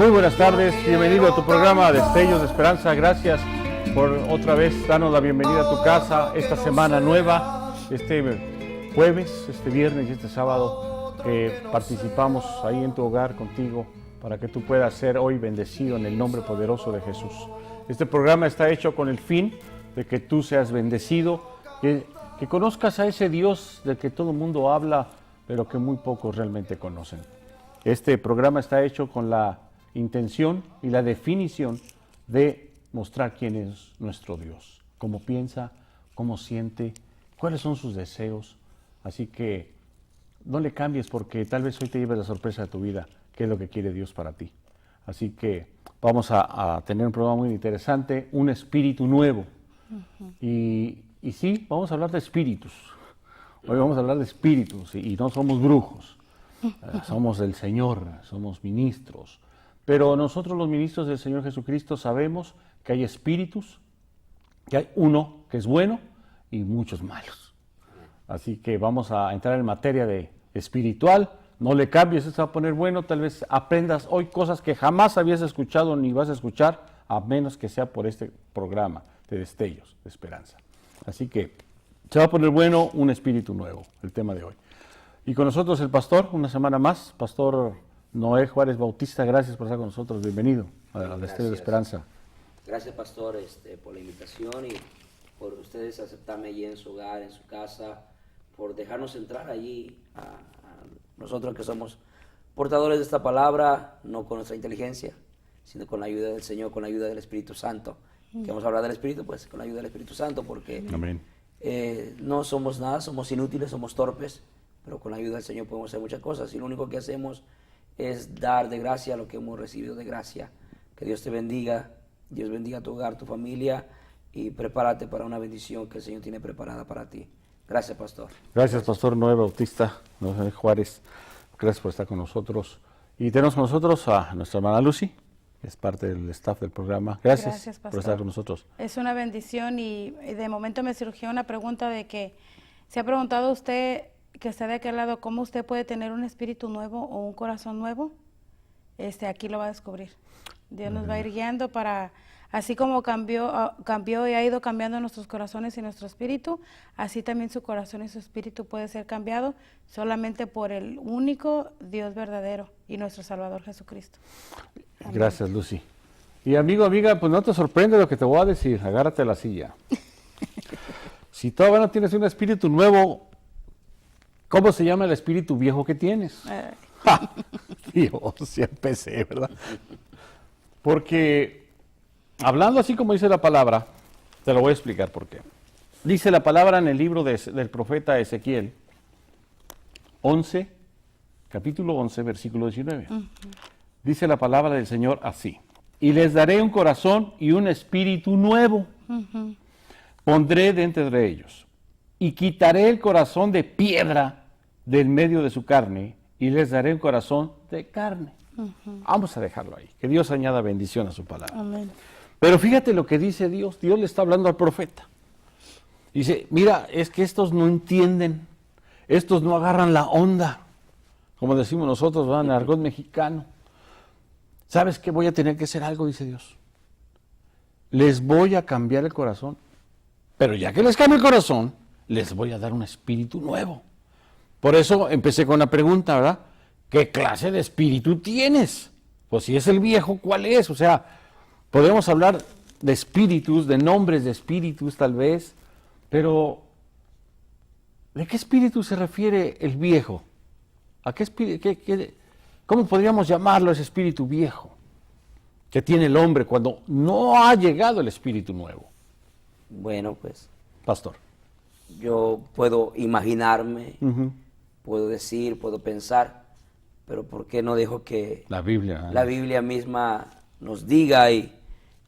Muy buenas tardes, bienvenido a tu programa Destellos de Esperanza. Gracias por otra vez darnos la bienvenida a tu casa esta semana nueva, este jueves, este viernes y este sábado que participamos ahí en tu hogar contigo para que tú puedas ser hoy bendecido en el nombre poderoso de Jesús. Este programa está hecho con el fin de que tú seas bendecido, que conozcas a ese Dios del que todo el mundo habla, pero que muy pocos realmente conocen. Este programa está hecho con la intención y la definición de mostrar quién es nuestro Dios, cómo piensa, cómo siente, cuáles son sus deseos. Así que no le cambies porque tal vez hoy te lleves la sorpresa de tu vida, qué es lo que quiere Dios para ti. Así que vamos a tener un programa muy interesante, un espíritu nuevo. Y sí, vamos a hablar de espíritus. Hoy vamos a hablar de espíritus y no somos brujos. Somos del Señor, somos ministros. Pero nosotros los ministros del Señor Jesucristo sabemos que hay espíritus, que hay uno que es bueno y muchos malos. Así que vamos a entrar en materia de espiritual. No le cambies, esto va a poner bueno. Tal vez aprendas hoy cosas que jamás habías escuchado ni vas a escuchar, a menos que sea por este programa de Destellos de Esperanza. Así que se va a poner bueno, un espíritu nuevo, el tema de hoy. Y con nosotros el pastor, una semana más, Pastor Noé Juárez Bautista. Gracias por estar con nosotros, bienvenido a Destellos de Esperanza. Gracias, pastor, por la invitación y por ustedes aceptarme allí en su hogar, en su casa, por dejarnos entrar allí a nosotros que somos portadores de esta palabra, no con nuestra inteligencia, sino con la ayuda del Señor, con la ayuda del Espíritu Santo. Que vamos a hablar del Espíritu, pues con la ayuda del Espíritu Santo, porque Amén. No somos nada, somos inútiles, somos torpes, pero con la ayuda del Señor podemos hacer muchas cosas y lo único que hacemos es dar de gracia lo que hemos recibido de gracia. Que Dios te bendiga, Dios bendiga tu hogar, tu familia y prepárate para una bendición que el Señor tiene preparada para ti. Gracias, pastor. Gracias, Pastor Noé Bautista, Noé Juárez. Gracias por estar con nosotros. Y tenemos con nosotros a nuestra hermana Lucy, que es parte del staff del programa. Gracias por estar con nosotros. Es una bendición y de momento me surgió una pregunta de que se ha preguntado usted, que está de aquel lado, ¿cómo usted puede tener un espíritu nuevo o un corazón nuevo? Aquí lo va a descubrir. Dios nos va a ir guiando para, así como cambió y ha ido cambiando nuestros corazones y nuestro espíritu, así también su corazón y su espíritu puede ser cambiado solamente por el único Dios verdadero y nuestro Salvador Jesucristo. Amén. Gracias, Lucy. Y amigo, amiga, pues no te sorprende lo que te voy a decir, agárrate a la silla. Si todavía no tienes un espíritu nuevo, ¿cómo se llama el espíritu viejo que tienes? Dios, ya empecé, ¿verdad? Porque hablando así como dice la palabra, te lo voy a explicar por qué. Dice la palabra en el libro del profeta Ezequiel, capítulo 11, versículo 19. Dice la palabra del Señor así: y les daré un corazón y un espíritu nuevo. Pondré dentro de ellos y quitaré el corazón de piedra del medio de su carne y les daré un corazón de carne. Vamos a dejarlo ahí, que Dios añada bendición a su palabra. Amén. Pero fíjate lo que dice Dios. Dios le está hablando al profeta. Dice, mira, es que estos no entienden, estos no agarran la onda, como decimos nosotros, ¿verdad? En argot mexicano. ¿Sabes qué? Voy a tener que hacer algo, dice Dios. Les voy a cambiar el corazón, pero ya que les cambie el corazón, les voy a dar un espíritu nuevo. Por eso empecé con la pregunta, ¿verdad? ¿Qué clase de espíritu tienes? Pues si es el viejo, ¿cuál es? O sea, podemos hablar de espíritus, de nombres de espíritus tal vez, pero ¿de qué espíritu se refiere el viejo? ¿A qué espíritu? ¿Cómo podríamos llamarlo ese espíritu viejo que tiene el hombre cuando no ha llegado el espíritu nuevo? Bueno, pues, Pastor. yo puedo imaginarme, puedo decir, puedo pensar, pero ¿por qué no dejo que La Biblia misma nos diga? Y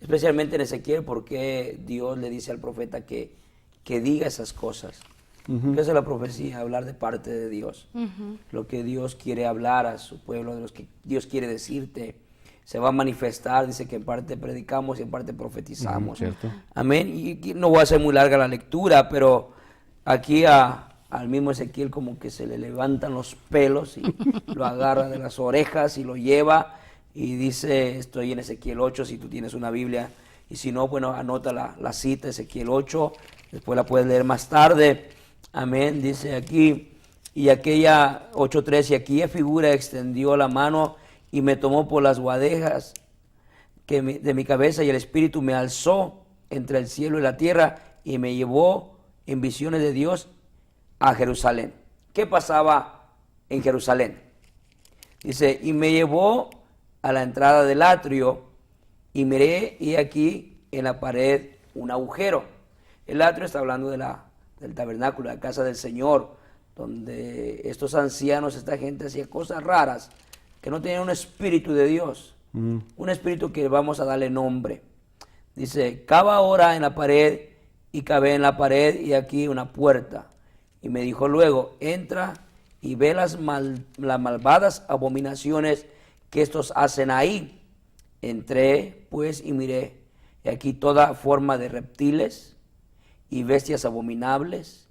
especialmente en Ezequiel, ¿por qué Dios le dice al profeta que diga esas cosas? ¿Qué es la profecía? Hablar de parte de Dios. Lo que Dios quiere hablar a su pueblo, de los que Dios quiere decirte, se va a manifestar. Dice que en parte predicamos y en parte profetizamos. ¿Cierto? Amén. Y no voy a hacer muy larga la lectura, pero aquí al mismo Ezequiel como que se le levantan los pelos y lo agarra de las orejas y lo lleva y dice, estoy en Ezequiel 8, si tú tienes una Biblia, y si no, bueno, anota la cita, Ezequiel 8, después la puedes leer más tarde. Amén, dice aquí, y aquella 8:3, y aquella figura extendió la mano y me tomó por las guadejas de mi cabeza, y el Espíritu me alzó entre el cielo y la tierra y me llevó en visiones de Dios a Jerusalén. ¿Qué pasaba en Jerusalén? Dice, y me llevó a la entrada del atrio y miré, y aquí en la pared un agujero. El atrio está hablando del tabernáculo, de la casa del Señor, donde estos ancianos, esta gente hacía cosas raras, que no tenían un espíritu de Dios, un espíritu que vamos a darle nombre. Dice, cava ahora en la pared, y cavé en la pared, y aquí una puerta. Y me dijo luego, entra y ve las malvadas abominaciones que estos hacen ahí. Entré pues y miré, y aquí toda forma de reptiles y bestias abominables,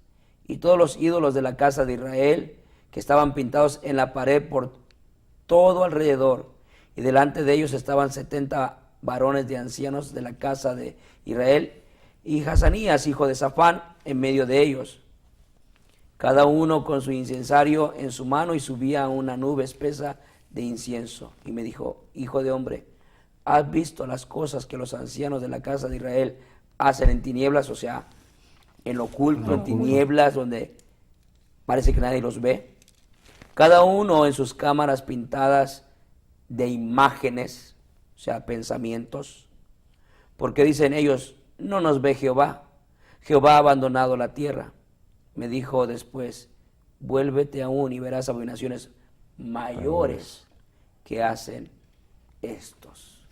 y todos los ídolos de la casa de Israel, que estaban pintados en la pared por todo alrededor, y delante de ellos estaban 70 varones de ancianos de la casa de Israel, y Hazanías, hijo de Safán, en medio de ellos, cada uno con su incensario en su mano, y subía una nube espesa de incienso. Y me dijo, hijo de hombre, ¿has visto las cosas que los ancianos de la casa de Israel hacen en tinieblas? O sea, en lo oculto, en tinieblas, donde parece que nadie los ve. Cada uno en sus cámaras pintadas de imágenes, o sea, pensamientos. Porque dicen ellos, no nos ve Jehová. Jehová ha abandonado la tierra. Me dijo después, vuélvete aún y verás abominaciones mayores que hacen estos.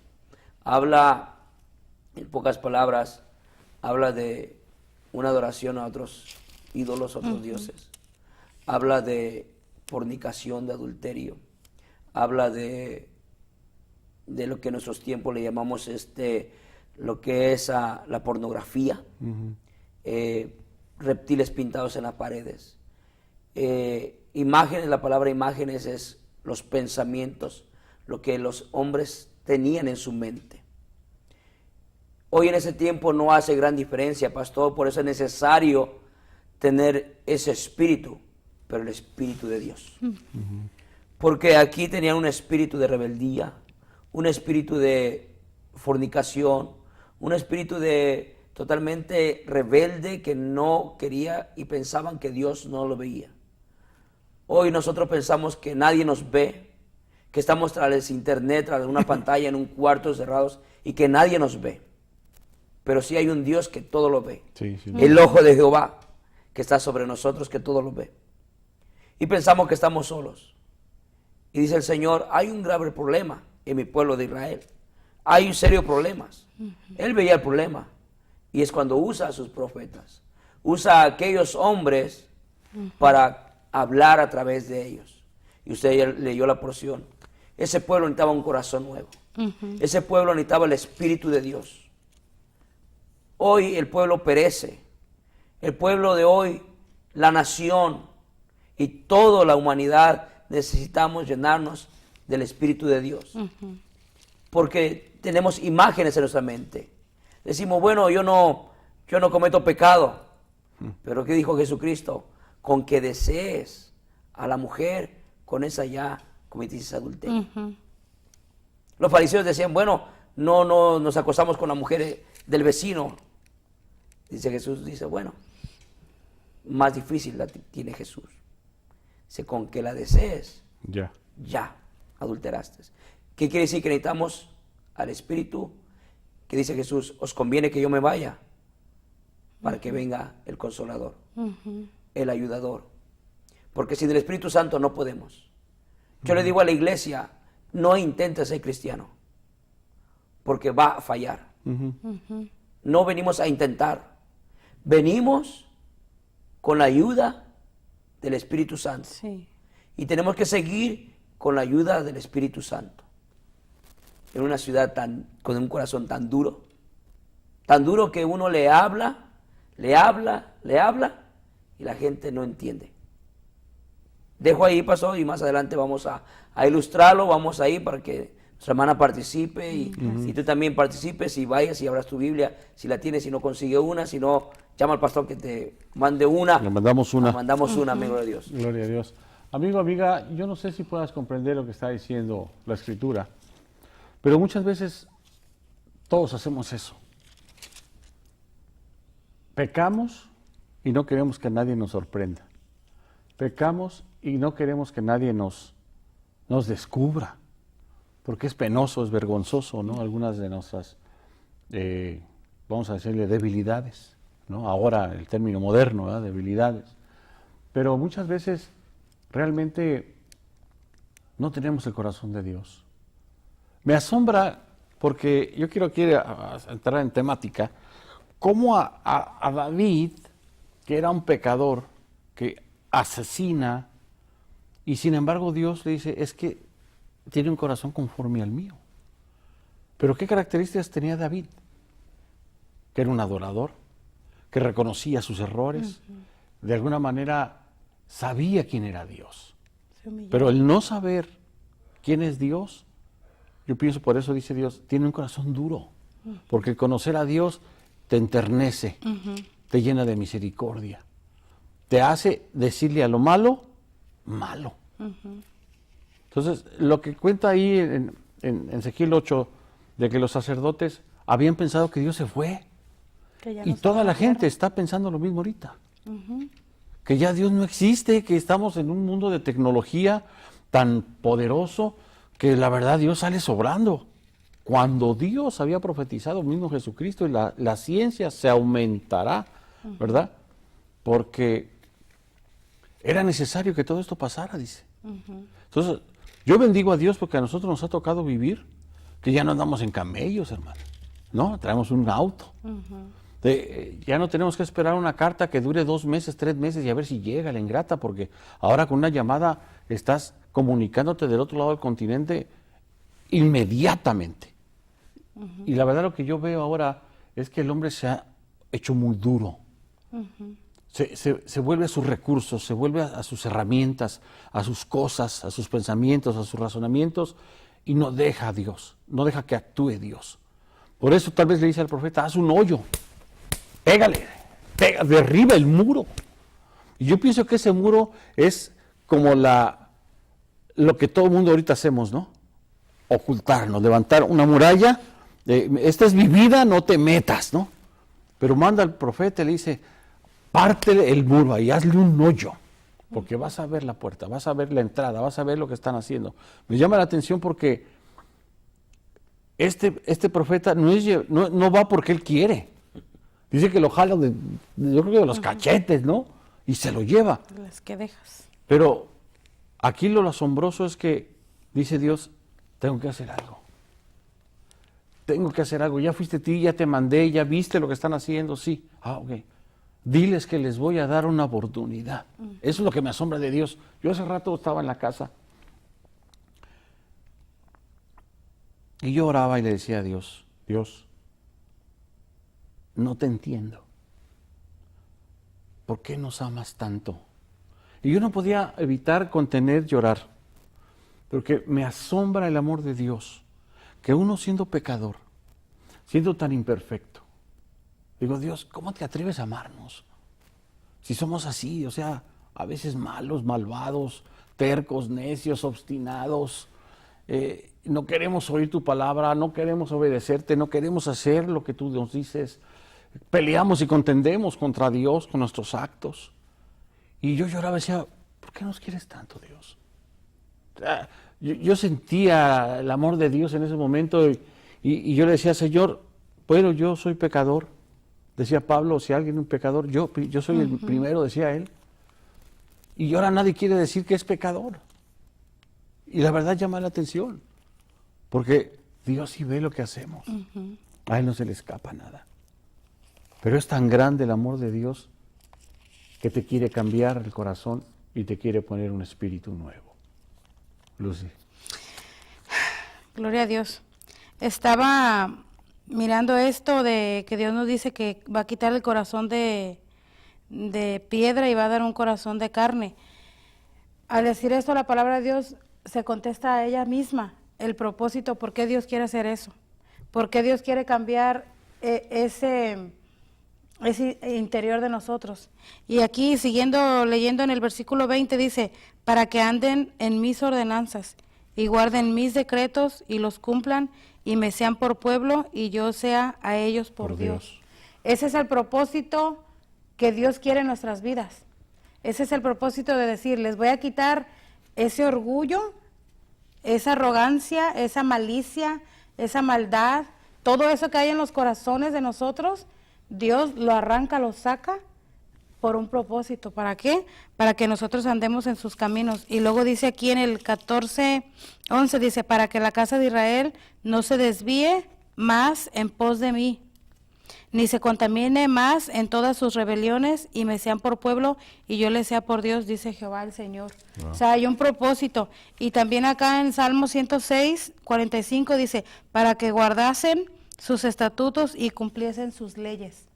Habla, en pocas palabras, habla de una adoración a otros ídolos, a otros dioses. Habla de fornicación, de adulterio. Habla de lo que en nuestros tiempos le llamamos lo que es la pornografía. Reptiles pintados en las paredes. Imágenes, la palabra imágenes es los pensamientos, lo que los hombres tenían en su mente. Hoy en ese tiempo no hace gran diferencia, pastor, por eso es necesario tener ese espíritu, pero el espíritu de Dios. Porque aquí tenían un espíritu de rebeldía, un espíritu de fornicación, un espíritu de totalmente rebelde que no quería y pensaban que Dios no lo veía. Hoy nosotros pensamos que nadie nos ve, que estamos tras internet, tras una pantalla en un cuarto cerrados y que nadie nos ve. Pero sí hay un Dios que todo lo ve. Sí. El ojo de Jehová que está sobre nosotros, que todo lo ve. Y pensamos que estamos solos. Y dice el Señor, hay un grave problema en mi pueblo de Israel. Hay un serio problema. Él veía el problema. Y es cuando usa a sus profetas. Usa a aquellos hombres para hablar a través de ellos. Y usted ya leyó la porción. Ese pueblo necesitaba un corazón nuevo. Ese pueblo necesitaba el Espíritu de Dios. Hoy el pueblo perece. El pueblo de hoy, la nación y toda la humanidad necesitamos llenarnos del Espíritu de Dios. Porque tenemos imágenes en nuestra mente. Decimos, bueno, yo no cometo pecado. Pero ¿qué dijo Jesucristo? Con que desees a la mujer, con esa ya cometiste adulterio. Los fariseos decían, bueno, no nos acostamos con la mujer del vecino. Dice Jesús, dice, bueno, más difícil la tiene Jesús. Dice, con que la desees, ya adulteraste. ¿Qué quiere decir? Que necesitamos al Espíritu, que dice Jesús, os conviene que yo me vaya para que venga el Consolador, el Ayudador. Porque sin el Espíritu Santo no podemos. Yo le digo a la iglesia, no intentes ser cristiano, porque va a fallar. No venimos a intentar, venimos con la ayuda del Espíritu Santo. Y tenemos que seguir con la ayuda del Espíritu Santo. En una ciudad con un corazón tan duro que uno le habla, y la gente no entiende. Dejo ahí, pastor, y más adelante vamos a ilustrarlo, vamos ahí para que nuestra hermana participe y tú también participes y vayas y abras tu Biblia, si la tienes, si no consigue una, si no, llama al pastor que te mande una. Le mandamos una. Mandamos una, amigo de Dios. Gloria a Dios. Amigo, amiga, yo no sé si puedas comprender lo que está diciendo la Escritura, pero muchas veces todos hacemos eso. Pecamos y no queremos que nadie nos sorprenda. Pecamos y no queremos que nadie nos descubra, porque es penoso, es vergonzoso, ¿no? Algunas de nuestras, vamos a decirle, debilidades, ¿no? Ahora el término moderno, ¿verdad? Debilidades. Pero muchas veces realmente no tenemos el corazón de Dios. Me asombra, porque yo quiero entrar en temática, cómo a David, que era un pecador, que asesina, y sin embargo Dios le dice, es que tiene un corazón conforme al mío. Pero ¿qué características tenía David? Que era un adorador, que reconocía sus errores, de alguna manera sabía quién era Dios. Pero el no saber quién es Dios, yo pienso por eso dice Dios, tiene un corazón duro, porque el conocer a Dios te enternece, te llena de misericordia, te hace decirle a lo malo, malo. Entonces, lo que cuenta ahí en Ezequiel 8, de que los sacerdotes habían pensado que Dios se fue, y toda la gente está pensando lo mismo ahorita, que ya Dios no existe, que estamos en un mundo de tecnología tan poderoso, que la verdad Dios sale sobrando. Cuando Dios había profetizado, mismo Jesucristo, y la ciencia se aumentará, ¿verdad? Porque era necesario que todo esto pasara, dice. Entonces, yo bendigo a Dios porque a nosotros nos ha tocado vivir, que ya no andamos en camellos, hermano, ¿no? Traemos un auto. Ya no tenemos que esperar una carta que dure 2 meses, 3 meses y a ver si llega la ingrata, porque ahora con una llamada estás comunicándote del otro lado del continente inmediatamente. Y la verdad lo que yo veo ahora es que el hombre se ha hecho muy duro. Se vuelve a sus recursos, se vuelve a sus herramientas, a sus cosas, a sus pensamientos, a sus razonamientos, y no deja a Dios, no deja que actúe Dios. Por eso tal vez le dice al profeta, haz un hoyo, pégale, derriba el muro. Y yo pienso que ese muro es como lo que todo el mundo ahorita hacemos, ¿no? Ocultarnos, levantar una muralla, esta es mi vida, no te metas, ¿no? Pero manda al profeta y le dice, parte el muro ahí, hazle un hoyo, porque vas a ver la puerta, vas a ver la entrada, vas a ver lo que están haciendo. Me llama la atención porque este profeta no va porque él quiere. Dice que lo jala yo creo que de los cachetes, ¿no? Y se lo lleva. Las que dejas. Pero aquí lo asombroso es que dice Dios, tengo que hacer algo. Tengo que hacer algo. Ya fuiste tú, ya te mandé, ya viste lo que están haciendo, sí. Ok. Diles que les voy a dar una oportunidad. Eso es lo que me asombra de Dios. Yo hace rato estaba en la casa y yo oraba y le decía a Dios, Dios, no te entiendo. ¿Por qué nos amas tanto? Y yo no podía evitar contener llorar, porque me asombra el amor de Dios, que uno siendo pecador, siendo tan imperfecto, digo, Dios, ¿cómo te atreves a amarnos? Si somos así, o sea, a veces malos, malvados, tercos, necios, obstinados, no queremos oír tu palabra, no queremos obedecerte, no queremos hacer lo que tú nos dices, peleamos y contendemos contra Dios con nuestros actos. Y yo lloraba y decía, ¿por qué nos quieres tanto, Dios? Yo sentía el amor de Dios en ese momento y yo le decía, Señor, bueno, yo soy pecador. Decía Pablo, si alguien es un pecador, yo soy el primero, decía él. Y ahora nadie quiere decir que es pecador. Y la verdad llama la atención, porque Dios sí ve lo que hacemos. A Él no se le escapa nada. Pero es tan grande el amor de Dios que te quiere cambiar el corazón y te quiere poner un espíritu nuevo. Lucy. Gloria a Dios. Estaba mirando esto de que Dios nos dice que va a quitar el corazón de piedra y va a dar un corazón de carne. Al decir esto, la palabra de Dios se contesta a ella misma. el propósito, por qué Dios quiere hacer eso, por qué Dios quiere cambiar ese interior de nosotros. Y aquí, siguiendo leyendo en el versículo 20, dice, para que anden en mis ordenanzas y guarden mis decretos y los cumplan y me sean por pueblo y yo sea a ellos por Dios. Ese es el propósito que Dios quiere en nuestras vidas. Ese es el propósito de decir, les voy a quitar ese orgullo, esa arrogancia, esa malicia, esa maldad, todo eso que hay en los corazones de nosotros, Dios lo arranca, lo saca por un propósito. ¿Para qué? Para que nosotros andemos en sus caminos. Y luego dice aquí en el 14:11, dice, para que la casa de Israel no se desvíe más en pos de mí, ni se contamine más en todas sus rebeliones, y me sean por pueblo, y yo les sea por Dios, dice Jehová el Señor. Wow. O sea, hay un propósito. Y también acá en Salmo 106:45 dice, para que guardasen sus estatutos y cumpliesen sus leyes.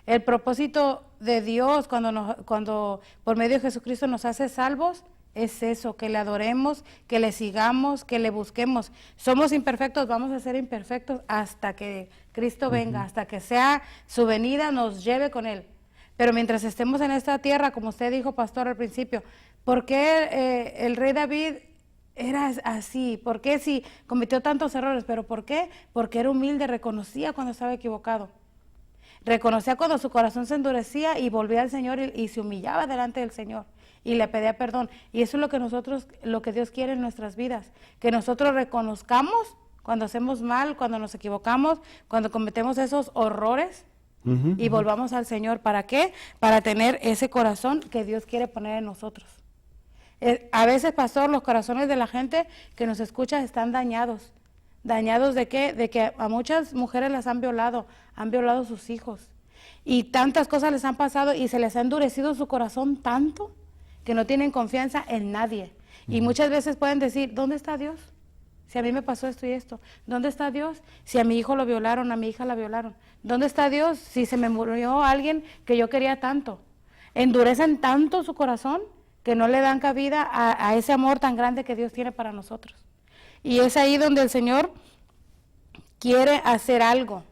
El propósito de Dios cuando por medio de Jesucristo nos hace salvos es eso, que le adoremos, que le sigamos, que le busquemos. Somos imperfectos, vamos a ser imperfectos hasta que Cristo venga, hasta que sea su venida, nos lleve con Él. Pero mientras estemos en esta tierra, como usted dijo, pastor, al principio, ¿por qué el rey David era así? ¿Por qué si cometió tantos errores? ¿Pero por qué? Porque era humilde, reconocía cuando estaba equivocado. Reconocía cuando su corazón se endurecía y volvía al Señor y se humillaba delante del Señor y le pedía perdón. Y eso es lo que Dios quiere en nuestras vidas, que nosotros reconozcamos cuando hacemos mal, cuando nos equivocamos, cuando cometemos esos horrores y volvamos al Señor. ¿Para qué? Para tener ese corazón que Dios quiere poner en nosotros. A veces, pastor, los corazones de la gente que nos escucha están dañados. ¿Dañados de qué? De que a muchas mujeres las han violado a sus hijos. Y tantas cosas les han pasado y se les ha endurecido su corazón tanto que no tienen confianza en nadie. Y muchas veces pueden decir, ¿dónde está Dios? Si a mí me pasó esto y esto. ¿Dónde está Dios? Si a mi hijo lo violaron, a mi hija la violaron. ¿Dónde está Dios? Si se me murió alguien que yo quería tanto. Endurecen tanto su corazón que no le dan cabida a ese amor tan grande que Dios tiene para nosotros. Y es ahí donde el Señor quiere hacer algo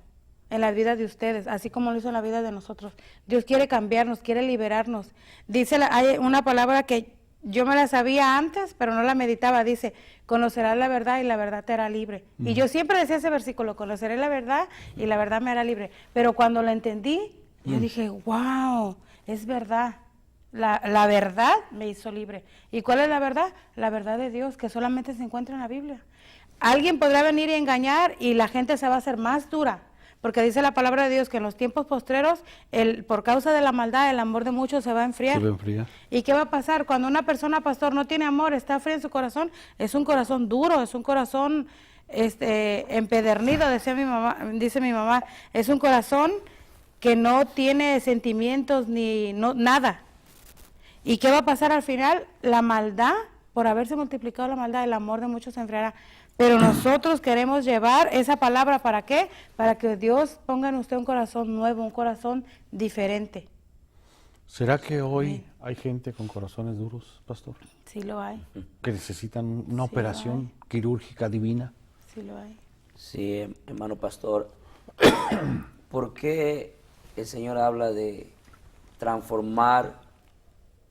en la vida de ustedes, así como lo hizo en la vida de nosotros. Dios quiere cambiarnos, quiere liberarnos. Dice, hay una palabra que yo me la sabía antes, pero no la meditaba. Dice, conocerás la verdad y la verdad te hará libre. Y yo siempre decía ese versículo, conoceré la verdad y la verdad me hará libre. Pero cuando lo entendí, yo dije, wow, es verdad. La verdad me hizo libre. ¿Y cuál es la verdad? La verdad de Dios, que solamente se encuentra en la Biblia. Alguien podrá venir y engañar y la gente se va a hacer más dura, porque dice la palabra de Dios que en los tiempos postreros, por causa de la maldad, el amor de muchos se va a enfriar. Se va a enfriar. ¿Y qué va a pasar? Cuando una persona, pastor, no tiene amor, está frío en su corazón, es un corazón duro, es un corazón empedernido, dice mi mamá, es un corazón que no tiene sentimientos ni nada. ¿Y qué va a pasar al final? La maldad, por haberse multiplicado la maldad, el amor de muchos se enfriará. Pero nosotros queremos llevar esa palabra, ¿para qué? Para que Dios ponga en usted un corazón nuevo, un corazón diferente. ¿Será que hoy hay gente con corazones duros, pastor? Sí lo hay. Que necesitan una operación quirúrgica divina. Sí lo hay. Sí, hermano pastor. ¿Por qué el Señor habla de transformar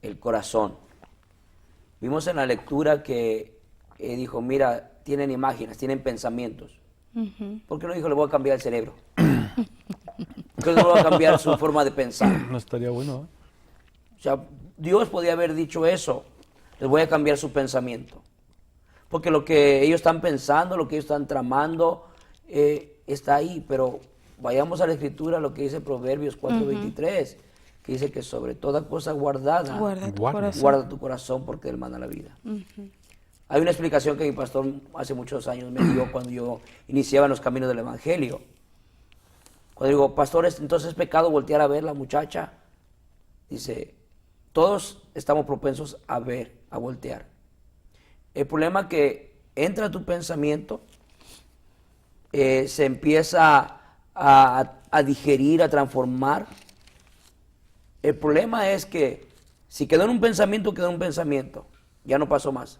el corazón? Vimos en la lectura que dijo, mira, tienen imágenes, tienen pensamientos. ¿Por qué no dijo, le voy a cambiar el cerebro? ¿Por qué no le voy a cambiar su forma de pensar? No estaría bueno, O sea, Dios podía haber dicho eso, les voy a cambiar su pensamiento. Porque lo que ellos están pensando, lo que ellos están tramando, está ahí. Pero vayamos a la Escritura, lo que dice Proverbios 4:23, que dice que sobre toda cosa guardada, guarda tu corazón porque él manda la vida. Hay una explicación que mi pastor hace muchos años me dio cuando yo iniciaba en los caminos del Evangelio. Cuando digo, pastor, entonces es pecado voltear a ver la muchacha. Dice, todos estamos propensos a ver, a voltear. El problema es que entra tu pensamiento, se empieza a digerir, a transformar. El problema es que si quedó en un pensamiento, quedó en un pensamiento. Ya no pasó más.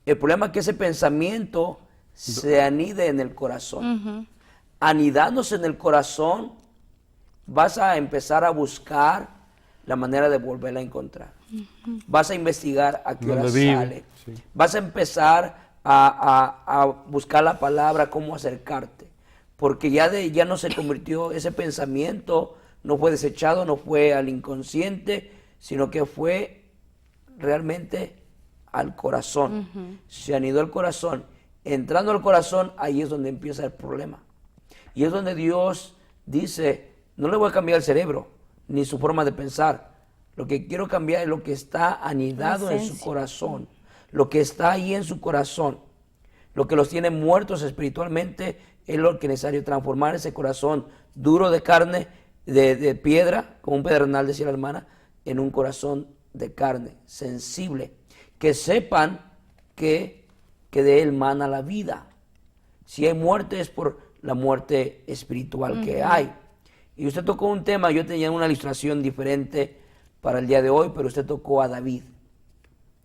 El problema es que ese pensamiento se anide en el corazón. Anidándose en el corazón, vas a empezar a buscar la manera de volverla a encontrar. Vas a investigar a qué hora sale. Sí. Vas a empezar a buscar la palabra, cómo acercarte. Porque ya no se convirtió, ese pensamiento no fue desechado, no fue al inconsciente, sino que fue realmente al corazón. Se anidó el corazón. Entrando al corazón, ahí es donde empieza el problema. Y es donde Dios dice, no le voy a cambiar el cerebro, ni su forma de pensar. Lo que quiero cambiar es lo que está anidado en su corazón. Lo que está ahí en su corazón. Lo que los tiene muertos espiritualmente es lo que es necesario, transformar ese corazón duro de carne, de piedra, como un pedernal, decía la hermana, en un corazón de carne, sensible. Que sepan que de él mana la vida. Si hay muerte es por la muerte espiritual que hay. Y usted tocó un tema, yo tenía una ilustración diferente para el día de hoy, pero usted tocó a David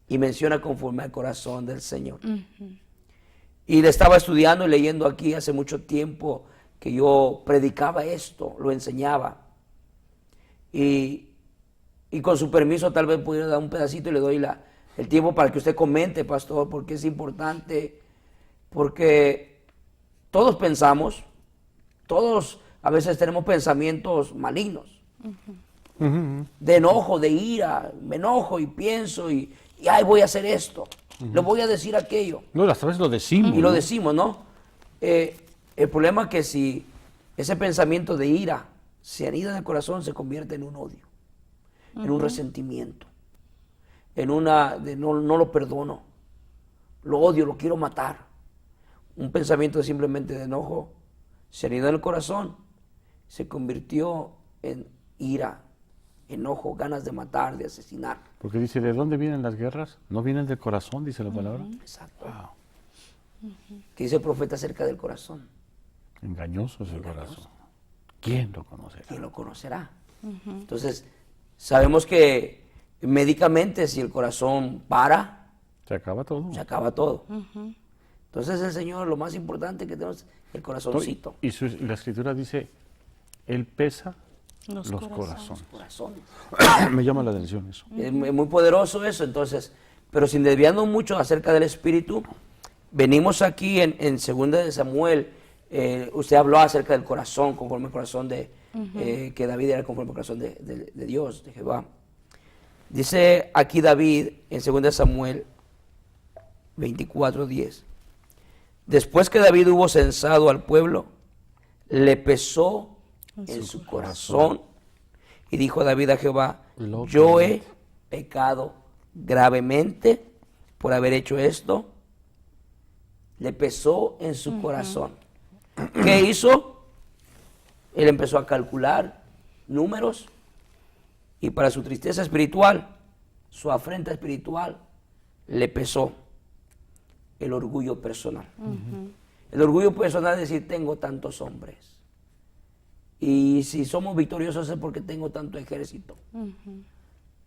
y menciona conforme al corazón del Señor. Y le estaba estudiando y leyendo aquí hace mucho tiempo que yo predicaba esto, lo enseñaba. Y con su permiso tal vez pudiera dar un pedacito y le doy el tiempo para que usted comente, pastor, porque es importante, porque todos pensamos, todos a veces tenemos pensamientos malignos, de enojo, de ira, me enojo y pienso y ay, voy a hacer esto, le voy a decir aquello. No, hasta veces lo decimos. Y lo decimos, ¿no? El problema es que si ese pensamiento de ira se anida en el corazón, se convierte en un odio, en un resentimiento, en no lo perdono, lo odio, lo quiero matar. Un pensamiento simplemente de enojo se anidó en el corazón, se convirtió en ira, enojo, ganas de matar, de asesinar. Porque dice, ¿de dónde vienen las guerras? ¿No vienen del corazón, dice la palabra? Exacto. ¿Qué dice el profeta acerca del corazón? Engañoso es el corazón. ¿Quién lo conocerá? ¿Quién lo conocerá? Entonces, sabemos que médicamente si el corazón para, Se acaba todo. se acaba todo. Entonces el Señor, lo más importante que tenemos es el corazoncito. Y la escritura dice, Él pesa Los corazones. Corazones. Me llama la atención eso. Es muy poderoso eso, entonces, pero sin desviarnos mucho acerca del Espíritu, venimos aquí en 2 de Samuel, usted habló acerca del corazón, conforme al corazón que David era conforme al corazón de Dios, de Jehová. Dice aquí David en 2 de Samuel 24:10. Después que David hubo censado al pueblo, le pesó en su corazón y dijo David a Jehová, yo he pecado gravemente por haber hecho esto. Le pesó en su corazón. ¿Qué hizo? Él empezó a calcular números y para su tristeza espiritual, su afrenta espiritual, le pesó el orgullo personal. El orgullo personal es decir, tengo tantos hombres. Y si somos victoriosos es porque tengo tanto ejército.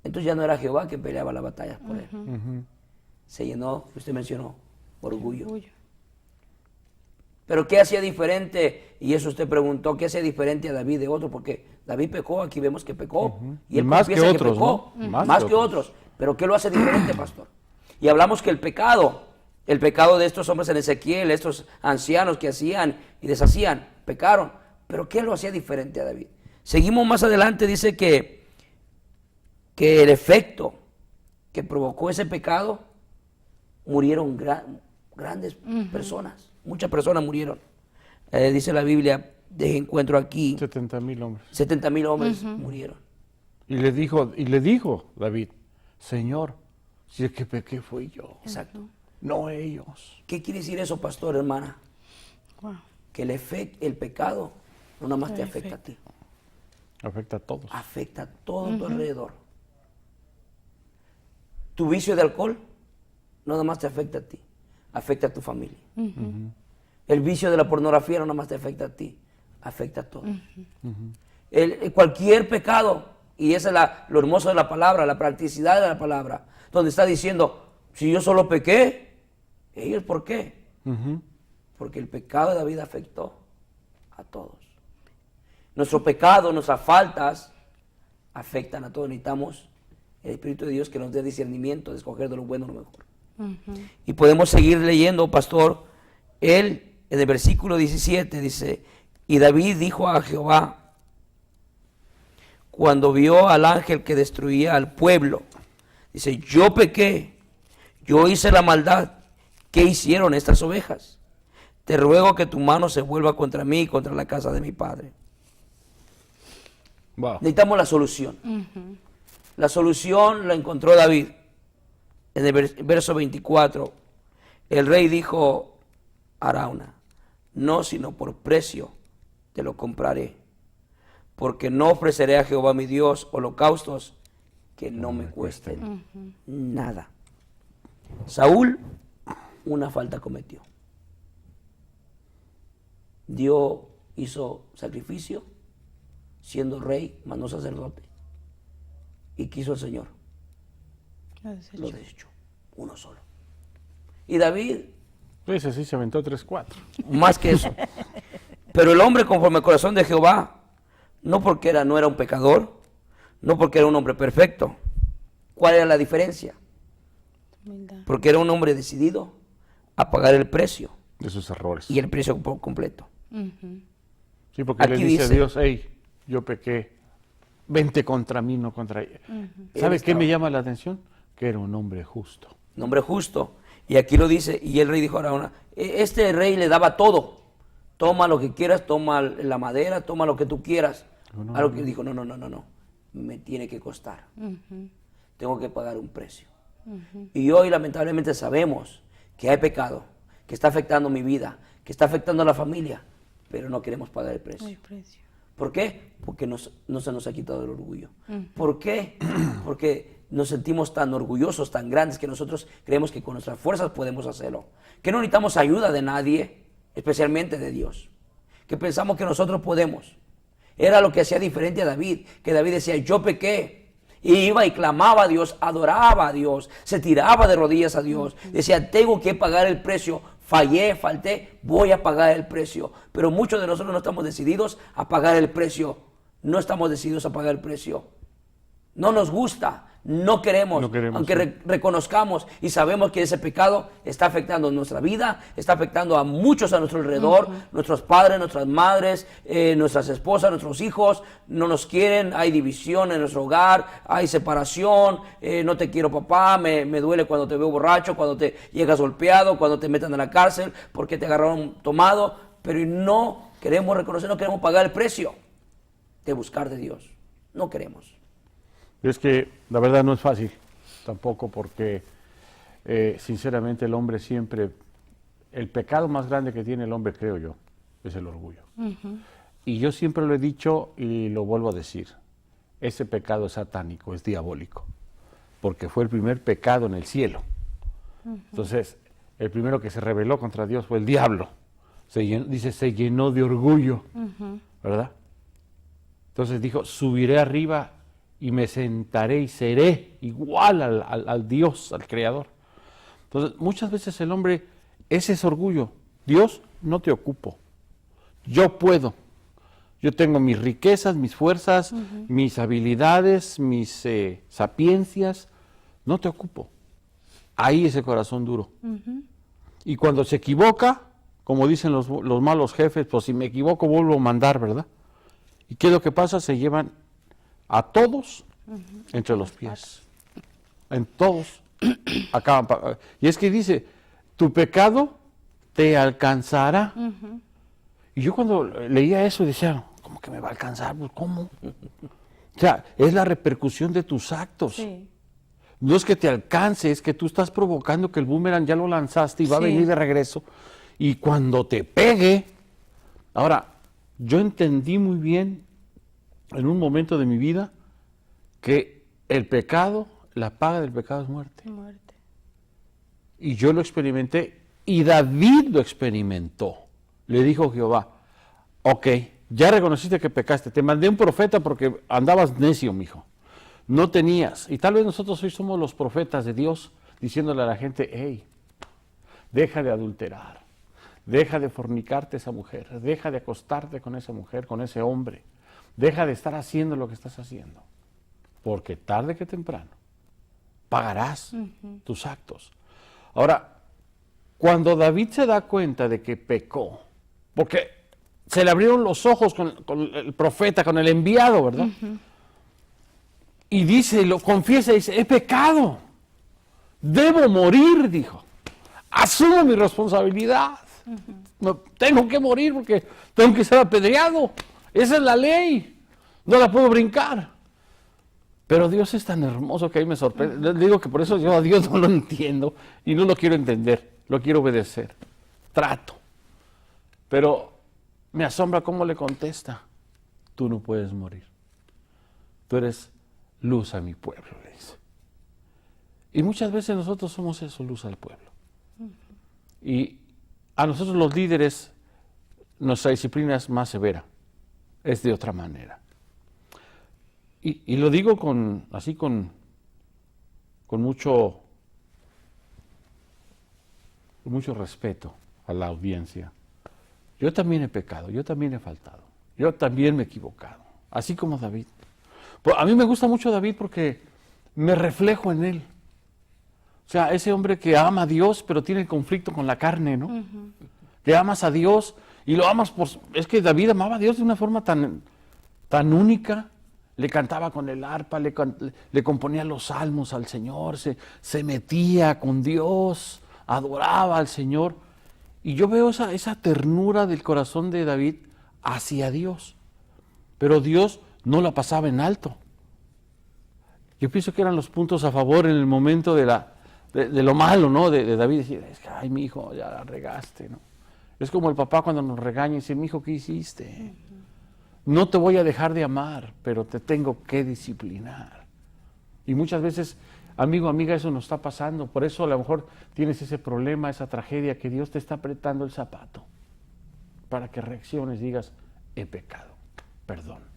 Entonces ya no era Jehová que peleaba las batallas por él. Se llenó, usted mencionó, orgullo. Pero ¿qué hacía diferente? Y eso usted preguntó, ¿qué hacía diferente a David de otros? Porque David pecó, aquí vemos que pecó. Y él más que otros, pecó, ¿no? Más que otros. Pero ¿qué lo hace diferente, pastor? Y hablamos que el pecado de estos hombres en Ezequiel, estos ancianos que hacían y deshacían, pecaron. Pero ¿qué lo hacía diferente a David? Seguimos más adelante, dice que el efecto que provocó ese pecado, murieron grandes personas. Muchas personas murieron. Dice la Biblia, encuentro aquí, 70,000 hombres. 70,000 hombres murieron. Y le dijo David, Señor, si el que pequé fui yo, Exacto. no ellos. ¿Qué quiere decir eso, pastor, hermana? Wow. Que el pecado no nada más te afecta a ti, Afecta a todos. afecta a todo tu alrededor. Tu vicio de alcohol no nada más te afecta a ti, afecta a tu familia. El vicio de la pornografía no nada más te afecta a ti, afecta a todos. Cualquier pecado, y esa es lo hermoso de la palabra, la practicidad de la palabra, donde está diciendo, si yo solo pequé, ellos ¿por qué? Porque el pecado de David afectó a todos. Nuestro pecado, nuestras faltas afectan a todos. Necesitamos el Espíritu de Dios que nos dé discernimiento de escoger de lo bueno lo mejor. Y podemos seguir leyendo, pastor. Él, en el versículo 17, dice: y David dijo a Jehová, cuando vio al ángel que destruía al pueblo, dice: yo pequé, yo hice la maldad. ¿Qué hicieron estas ovejas? Te ruego que tu mano se vuelva contra mí y contra la casa de mi padre. Wow. Necesitamos la solución. La solución la encontró David. En el verso 24, el rey dijo a Arauna: no, sino por precio te lo compraré, porque no ofreceré a Jehová mi Dios holocaustos que no me cuesten nada. Saúl una falta cometió. Hizo sacrificio siendo rey, mas no sacerdote, y quiso el Señor. Lo desechó, uno solo. Y David, Ese sí se aventó 3-4. más que eso. Pero el hombre conforme al corazón de Jehová, no porque no era un pecador, no porque era un hombre perfecto. ¿Cuál era la diferencia? Porque era un hombre decidido a pagar el precio. De sus errores. Y el precio por completo. Sí, porque Aquí le dice a dice: Dios: hey, yo pequé, vente contra mí, no contra ella. ¿Sabe qué me llama la atención? Que era un hombre justo. Un hombre justo. Y aquí lo dice, y el rey dijo a Arauna: este rey le daba todo. Toma lo que quieras, toma la madera, toma lo que tú quieras. A lo que dijo: no, me tiene que costar. Tengo que pagar un precio. Y hoy lamentablemente sabemos que hay pecado, que está afectando mi vida, que está afectando a la familia, pero no queremos pagar el precio. ¿Por qué? Porque no se nos ha quitado el orgullo. ¿Por qué? Porque nos sentimos tan orgullosos, tan grandes, que nosotros creemos que con nuestras fuerzas podemos hacerlo. Que no necesitamos ayuda de nadie, especialmente de Dios. Que pensamos que nosotros podemos. Era lo que hacía diferente a David, que David decía: yo pequé. Y iba y clamaba a Dios, adoraba a Dios, se tiraba de rodillas a Dios. Decía: tengo que pagar el precio. Fallé, falté, voy a pagar el precio. Pero muchos de nosotros no estamos decididos a pagar el precio. No estamos decididos a pagar el precio. No nos gusta, no queremos, aunque reconozcamos y sabemos que ese pecado está afectando nuestra vida, está afectando a muchos a nuestro alrededor, nuestros padres, nuestras madres, nuestras esposas, nuestros hijos, no nos quieren, hay división en nuestro hogar, hay separación, no te quiero papá, me duele cuando te veo borracho, cuando te llegas golpeado, cuando te metan en la cárcel porque te agarraron tomado, pero no queremos reconocer, no queremos pagar el precio de buscar de Dios, no queremos. Es que la verdad no es fácil tampoco, porque sinceramente el hombre siempre, el pecado más grande que tiene el hombre, creo yo, es el orgullo. Y yo siempre lo he dicho y lo vuelvo a decir: ese pecado es satánico, es diabólico, porque fue el primer pecado en el cielo. Entonces, el primero que se rebeló contra Dios fue el diablo. Se llenó de orgullo, ¿verdad? Entonces dijo: subiré arriba y me sentaré y seré igual al Dios, al Creador. Entonces, muchas veces el hombre, ese es orgullo. Dios, no te ocupo. Yo puedo. Yo tengo mis riquezas, mis fuerzas, mis habilidades, mis sapiencias. No te ocupo. Ahí es el corazón duro. Y cuando se equivoca, como dicen los malos jefes, pues si me equivoco vuelvo a mandar, ¿verdad? ¿Y qué es lo que pasa? Se llevan a todos entre los pies. En todos acaban. Y es que dice: tu pecado te alcanzará. Y yo cuando leía eso decía: ¿cómo que me va a alcanzar? Pues, ¿cómo? O sea, es la repercusión de tus actos. Sí. No es que te alcance, es que tú estás provocando que el boomerang ya lo lanzaste y va a venir de regreso. Y cuando te pegue... Ahora, yo entendí muy bien en un momento de mi vida que el pecado, la paga del pecado es muerte. Y yo lo experimenté, y David lo experimentó. Le dijo Jehová: ok, ya reconociste que pecaste, te mandé un profeta porque andabas necio, mijo. No tenías. Y tal vez nosotros hoy somos los profetas de Dios, diciéndole a la gente: hey, deja de adulterar, deja de fornicarte esa mujer, deja de acostarte con esa mujer, con ese hombre, deja de estar haciendo lo que estás haciendo, porque tarde que temprano pagarás tus actos. Ahora, cuando David se da cuenta de que pecó, porque se le abrieron los ojos con el profeta, con el enviado, ¿verdad? Y dice, lo confiesa, dice, he pecado, debo morir, dijo. Asumo mi responsabilidad. No, tengo que morir porque tengo que ser apedreado. Esa es la ley. No la puedo brincar. Pero Dios es tan hermoso que a mí me sorprende. Le digo que por eso yo a Dios no lo entiendo y no lo quiero entender. Lo quiero obedecer. Trato. Pero me asombra cómo le contesta. Tú no puedes morir. Tú eres luz a mi pueblo, le dice. Y muchas veces nosotros somos eso, luz al pueblo. Y a nosotros los líderes, nuestra disciplina es más severa, es de otra manera. Y lo digo con mucho respeto a la audiencia. Yo también he pecado, yo también he faltado, yo también me he equivocado, así como David. Pues a mí me gusta mucho David porque me reflejo en él. O sea, ese hombre que ama a Dios, pero tiene conflicto con la carne, ¿no? Que amas a Dios y lo amas por... Es que David amaba a Dios de una forma tan única. Le cantaba con el arpa, le componía los salmos al Señor, se metía con Dios, adoraba al Señor. Y yo veo esa ternura del corazón de David hacia Dios. Pero Dios no la pasaba en alto. Yo pienso que eran los puntos a favor en el momento de lo malo, ¿no? De David decir, ay, mi hijo, ya la regaste, ¿no? Es como el papá cuando nos regaña y dice, mi hijo, ¿qué hiciste? No te voy a dejar de amar, pero te tengo que disciplinar. Y muchas veces, amigo, amiga, eso nos está pasando. Por eso a lo mejor tienes ese problema, esa tragedia, que Dios te está apretando el zapato para que reacciones y digas, he pecado, perdón.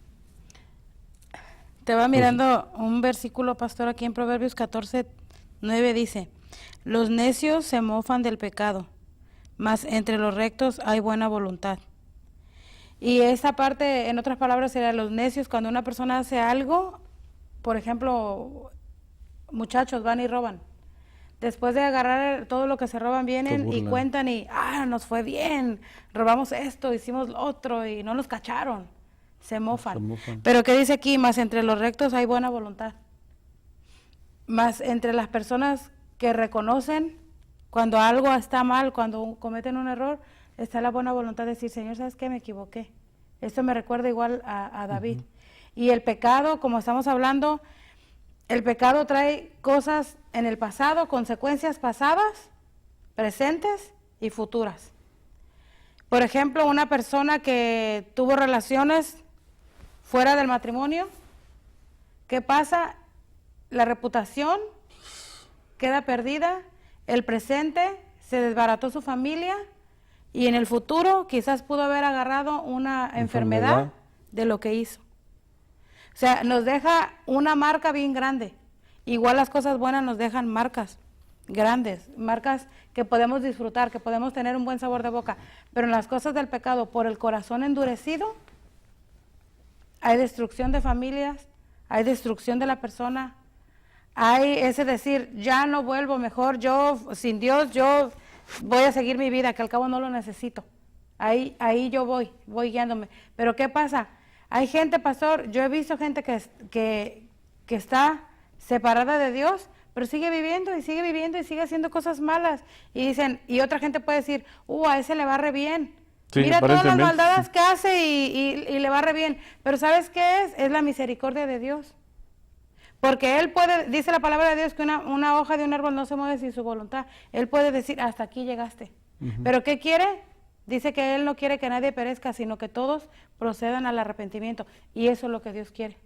Te va mirando un versículo, pastor, aquí en Proverbios 14:9 dice, los necios se mofan del pecado, mas entre los rectos hay buena voluntad. Y esa parte, en otras palabras, sería los necios, cuando una persona hace algo, por ejemplo, muchachos van y roban. Después de agarrar todo lo que se roban, vienen y cuentan y, nos fue bien, robamos esto, hicimos lo otro y no nos cacharon. Se mofan. Pero ¿qué dice aquí? Más entre los rectos hay buena voluntad. Más entre las personas que reconocen cuando algo está mal, cuando cometen un error, está la buena voluntad de decir, Señor, ¿sabes qué? Me equivoqué. Esto me recuerda igual a David. Y el pecado, como estamos hablando, el pecado trae cosas en el pasado, consecuencias pasadas, presentes y futuras. Por ejemplo, una persona que tuvo relaciones fuera del matrimonio, ¿qué pasa? La reputación queda perdida, el presente se desbarató su familia y en el futuro quizás pudo haber agarrado una enfermedad de lo que hizo. O sea, nos deja una marca bien grande. Igual las cosas buenas nos dejan marcas grandes, marcas que podemos disfrutar, que podemos tener un buen sabor de boca, pero en las cosas del pecado, por el corazón endurecido, hay destrucción de familias, hay destrucción de la persona, hay ese decir, ya no vuelvo, mejor yo, sin Dios, yo voy a seguir mi vida, que al cabo no lo necesito. Ahí yo voy guiándome. Pero ¿qué pasa? Hay gente, pastor, yo he visto gente que está separada de Dios, pero sigue viviendo y sigue haciendo cosas malas. Y dicen, y otra gente puede decir, a ese le va re bien. Sí, mira todas las maldades que hace y le va re bien. Pero ¿sabes qué es? Es la misericordia de Dios. Porque Él puede, dice la palabra de Dios, que una hoja de un árbol no se mueve sin su voluntad. Él puede decir, hasta aquí llegaste. ¿Pero qué quiere? Dice que Él no quiere que nadie perezca, sino que todos procedan al arrepentimiento. Y eso es lo que Dios quiere.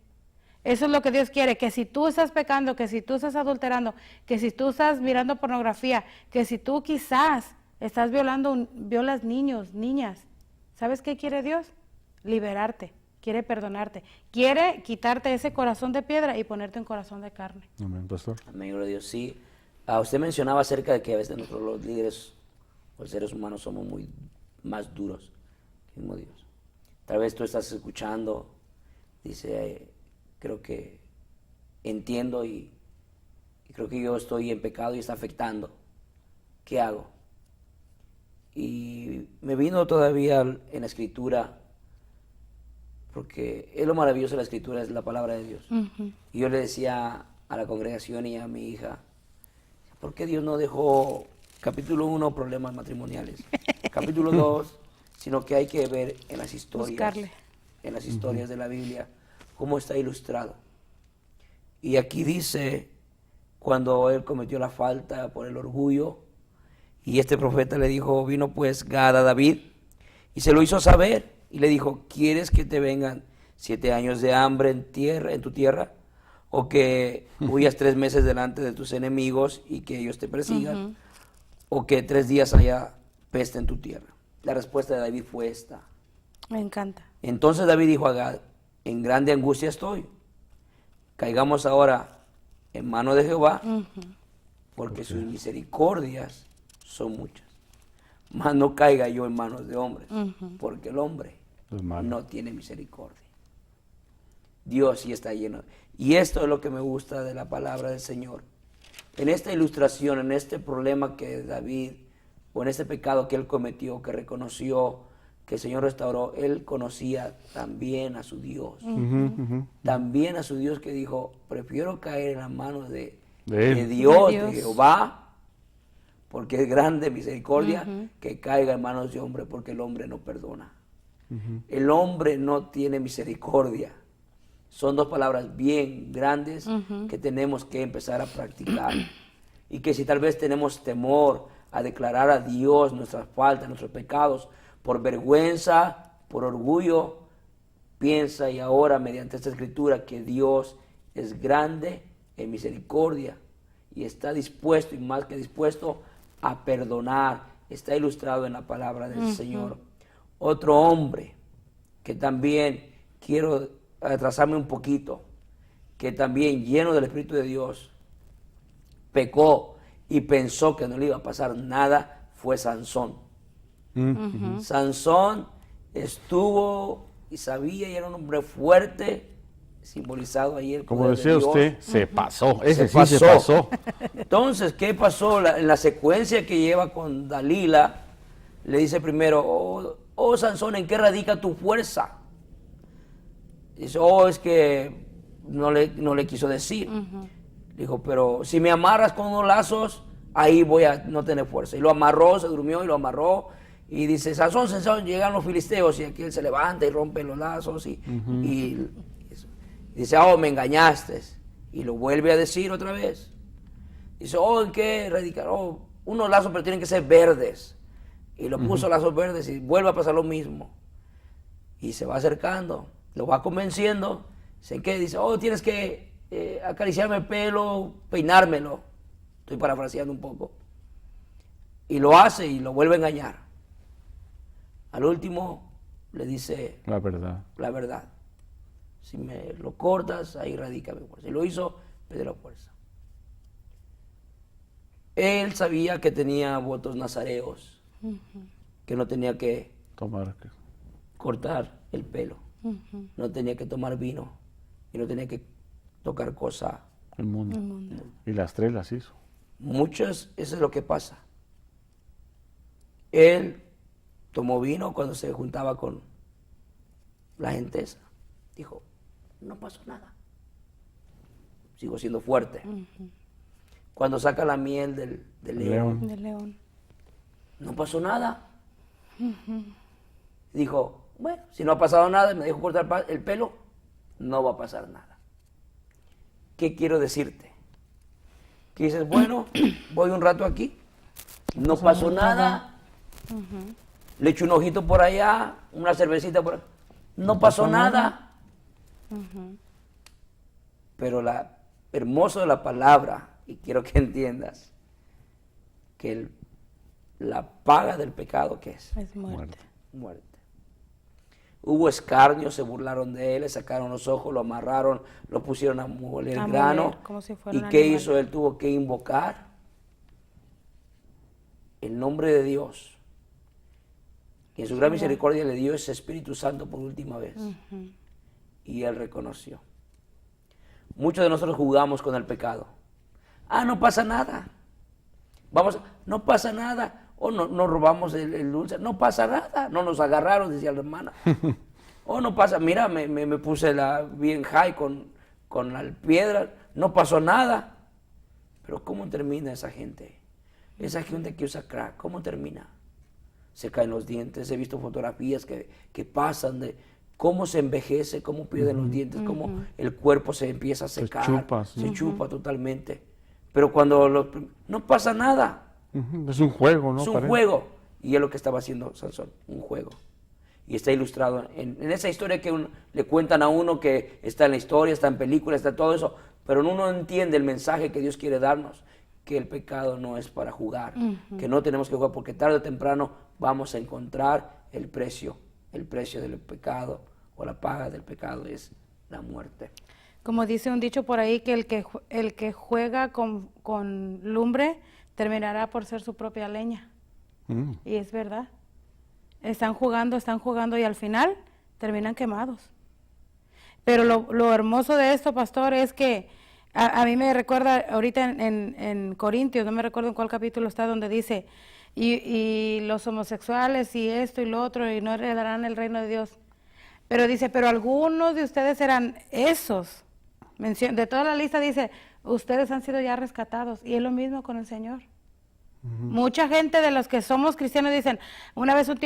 Eso es lo que Dios quiere, que si tú estás pecando, que si tú estás adulterando, que si tú estás mirando pornografía, que si tú quizás estás violas niños, niñas, ¿sabes qué quiere Dios? Liberarte, quiere perdonarte, quiere quitarte ese corazón de piedra y ponerte un corazón de carne. Amén, pastor. Amén, gloria a Dios. Sí, usted mencionaba acerca de que a veces nosotros los líderes Los seres humanos somos muy más duros que el mismo Dios. Tal vez tú estás escuchando, dice, creo que entiendo y creo que yo estoy en pecado y está afectando. ¿Qué hago? Y me vino todavía en la Escritura, porque es lo maravilloso de la Escritura, es la palabra de Dios. Y yo le decía a la congregación y a mi hija, ¿por qué Dios no dejó capítulo 1 problemas matrimoniales, capítulo 2, sino que hay que ver en las historias, Buscarle. en las historias de la Biblia, cómo está ilustrado? Y aquí dice, cuando él cometió la falta por el orgullo, y este profeta le dijo, vino pues Gad a David, y se lo hizo saber, y le dijo, ¿quieres que te vengan 7 años de hambre en tu tierra? ¿O que huyas 3 meses delante de tus enemigos y que ellos te persigan? ¿O que 3 días haya peste en tu tierra? La respuesta de David fue esta. Me encanta. Entonces David dijo a Gad, en grande angustia estoy. Caigamos ahora en mano de Jehová, porque sus misericordias son muchas. Mas no caiga yo en manos de hombres, porque el hombre no tiene misericordia. Dios sí está lleno. Y esto es lo que me gusta de la palabra del Señor. En esta ilustración, en este problema que David, o en este pecado que él cometió, que reconoció, que el Señor restauró, él conocía también a su Dios. También a su Dios, que dijo, prefiero caer en las manos de Dios, de Jehová, porque es grande misericordia, que caiga en manos de hombre, porque el hombre no perdona. El hombre no tiene misericordia. Son 2 palabras bien grandes que tenemos que empezar a practicar. Y que si tal vez tenemos temor a declarar a Dios nuestras faltas, nuestros pecados, por vergüenza, por orgullo, piensa y ahora mediante esta escritura que Dios es grande en misericordia y está dispuesto y más que dispuesto a perdonar. Está ilustrado en la palabra del Señor. Otro hombre que también quiero atrasarme un poquito, que también lleno del Espíritu de Dios pecó y pensó que no le iba a pasar nada, fue Sansón. Sansón estuvo y sabía y era un hombre fuerte, simbolizado ahí el como poder decía de Dios. usted, se pasó, ese Se sí se pasó. Entonces, ¿qué pasó? En la secuencia que lleva con Dalila, le dice primero, oh Sansón, ¿en qué radica tu fuerza? Dice, es que no le quiso decir. Dijo, pero si me amarras con unos lazos, ahí voy a no tener fuerza. Y lo amarró, se durmió y lo amarró. Y dice, Sansón, llegan los filisteos. Y aquí él se levanta y rompe los lazos. Y dice, me engañaste. Y lo vuelve a decir otra vez. Dice, ¿en qué radica? Unos lazos, pero tienen que ser verdes. Y lo puso lazos verdes y vuelve a pasar lo mismo. Y se va acercando. Lo va convenciendo. Dice, ¿qué? Dice, tienes que acariciarme el pelo, peinármelo. Estoy parafraseando un poco. Y lo hace y lo vuelve a engañar. Al último le dice la verdad. La verdad. Si me lo cortas, ahí radica mi fuerza. Y lo hizo, perdió la fuerza. Él sabía que tenía votos nazareos, que no tenía que cortar el pelo. No tenía que tomar vino y no tenía que tocar cosa el mundo. Y las 3 las hizo. Muchas, eso es lo que pasa. Él tomó vino cuando se juntaba con la gente esa. Dijo, no pasó nada. Sigo siendo fuerte. Cuando saca la miel del león. No pasó nada. Dijo, bueno, si no ha pasado nada, me dejo cortar el pelo, no va a pasar nada. ¿Qué quiero decirte? Que dices, bueno, voy un rato aquí, no pasó nada, le echo un ojito por allá, una cervecita por allá, no pasó nada. Pero la hermoso de la palabra, y quiero que entiendas, que la paga del pecado, ¿qué es? Es muerte. Muerte. Hubo escarnio, se burlaron de él, le sacaron los ojos, lo amarraron, lo pusieron a moler grano. Como si fuera ¿Y un qué animal. hizo? Él tuvo que invocar en nombre de Dios, y en su gran misericordia le dio ese Espíritu Santo por última vez. Y él reconoció. Muchos de nosotros jugamos con el pecado. No pasa nada. No pasa nada. O no robamos el dulce. No pasa nada. No nos agarraron, decía la hermana. No pasa, mira, me puse bien high con la piedra. No pasó nada. Pero ¿cómo termina esa gente? Esa gente que usa crack, ¿cómo termina? Se caen los dientes. He visto fotografías que pasan de cómo se envejece, cómo pierden los dientes, cómo el cuerpo se empieza a secar, se chupa totalmente. Pero cuando no pasa nada. Es un juego, ¿no? Es un juego. Y es lo que estaba haciendo Sansón, un juego. Y está ilustrado en esa historia que le cuentan a uno, que está en la historia, está en películas, está todo eso, pero uno entiende el mensaje que Dios quiere darnos, que el pecado no es para jugar, que no tenemos que jugar, porque tarde o temprano vamos a encontrar el precio del pecado, o la paga del pecado es la muerte. Como dice un dicho por ahí, que el que juega con lumbre terminará por ser su propia leña. Y es verdad. Están jugando y al final terminan quemados. Pero lo hermoso de esto, pastor, es que a mí me recuerda ahorita en Corintios, no me recuerdo en cuál capítulo está, donde dice, y los homosexuales y esto y lo otro, y no heredarán el reino de Dios. Pero dice, pero algunos de ustedes eran esos. De toda la lista dice, ustedes han sido ya rescatados. Y es lo mismo con el Señor. Mucha gente de los que somos cristianos dicen, una vez un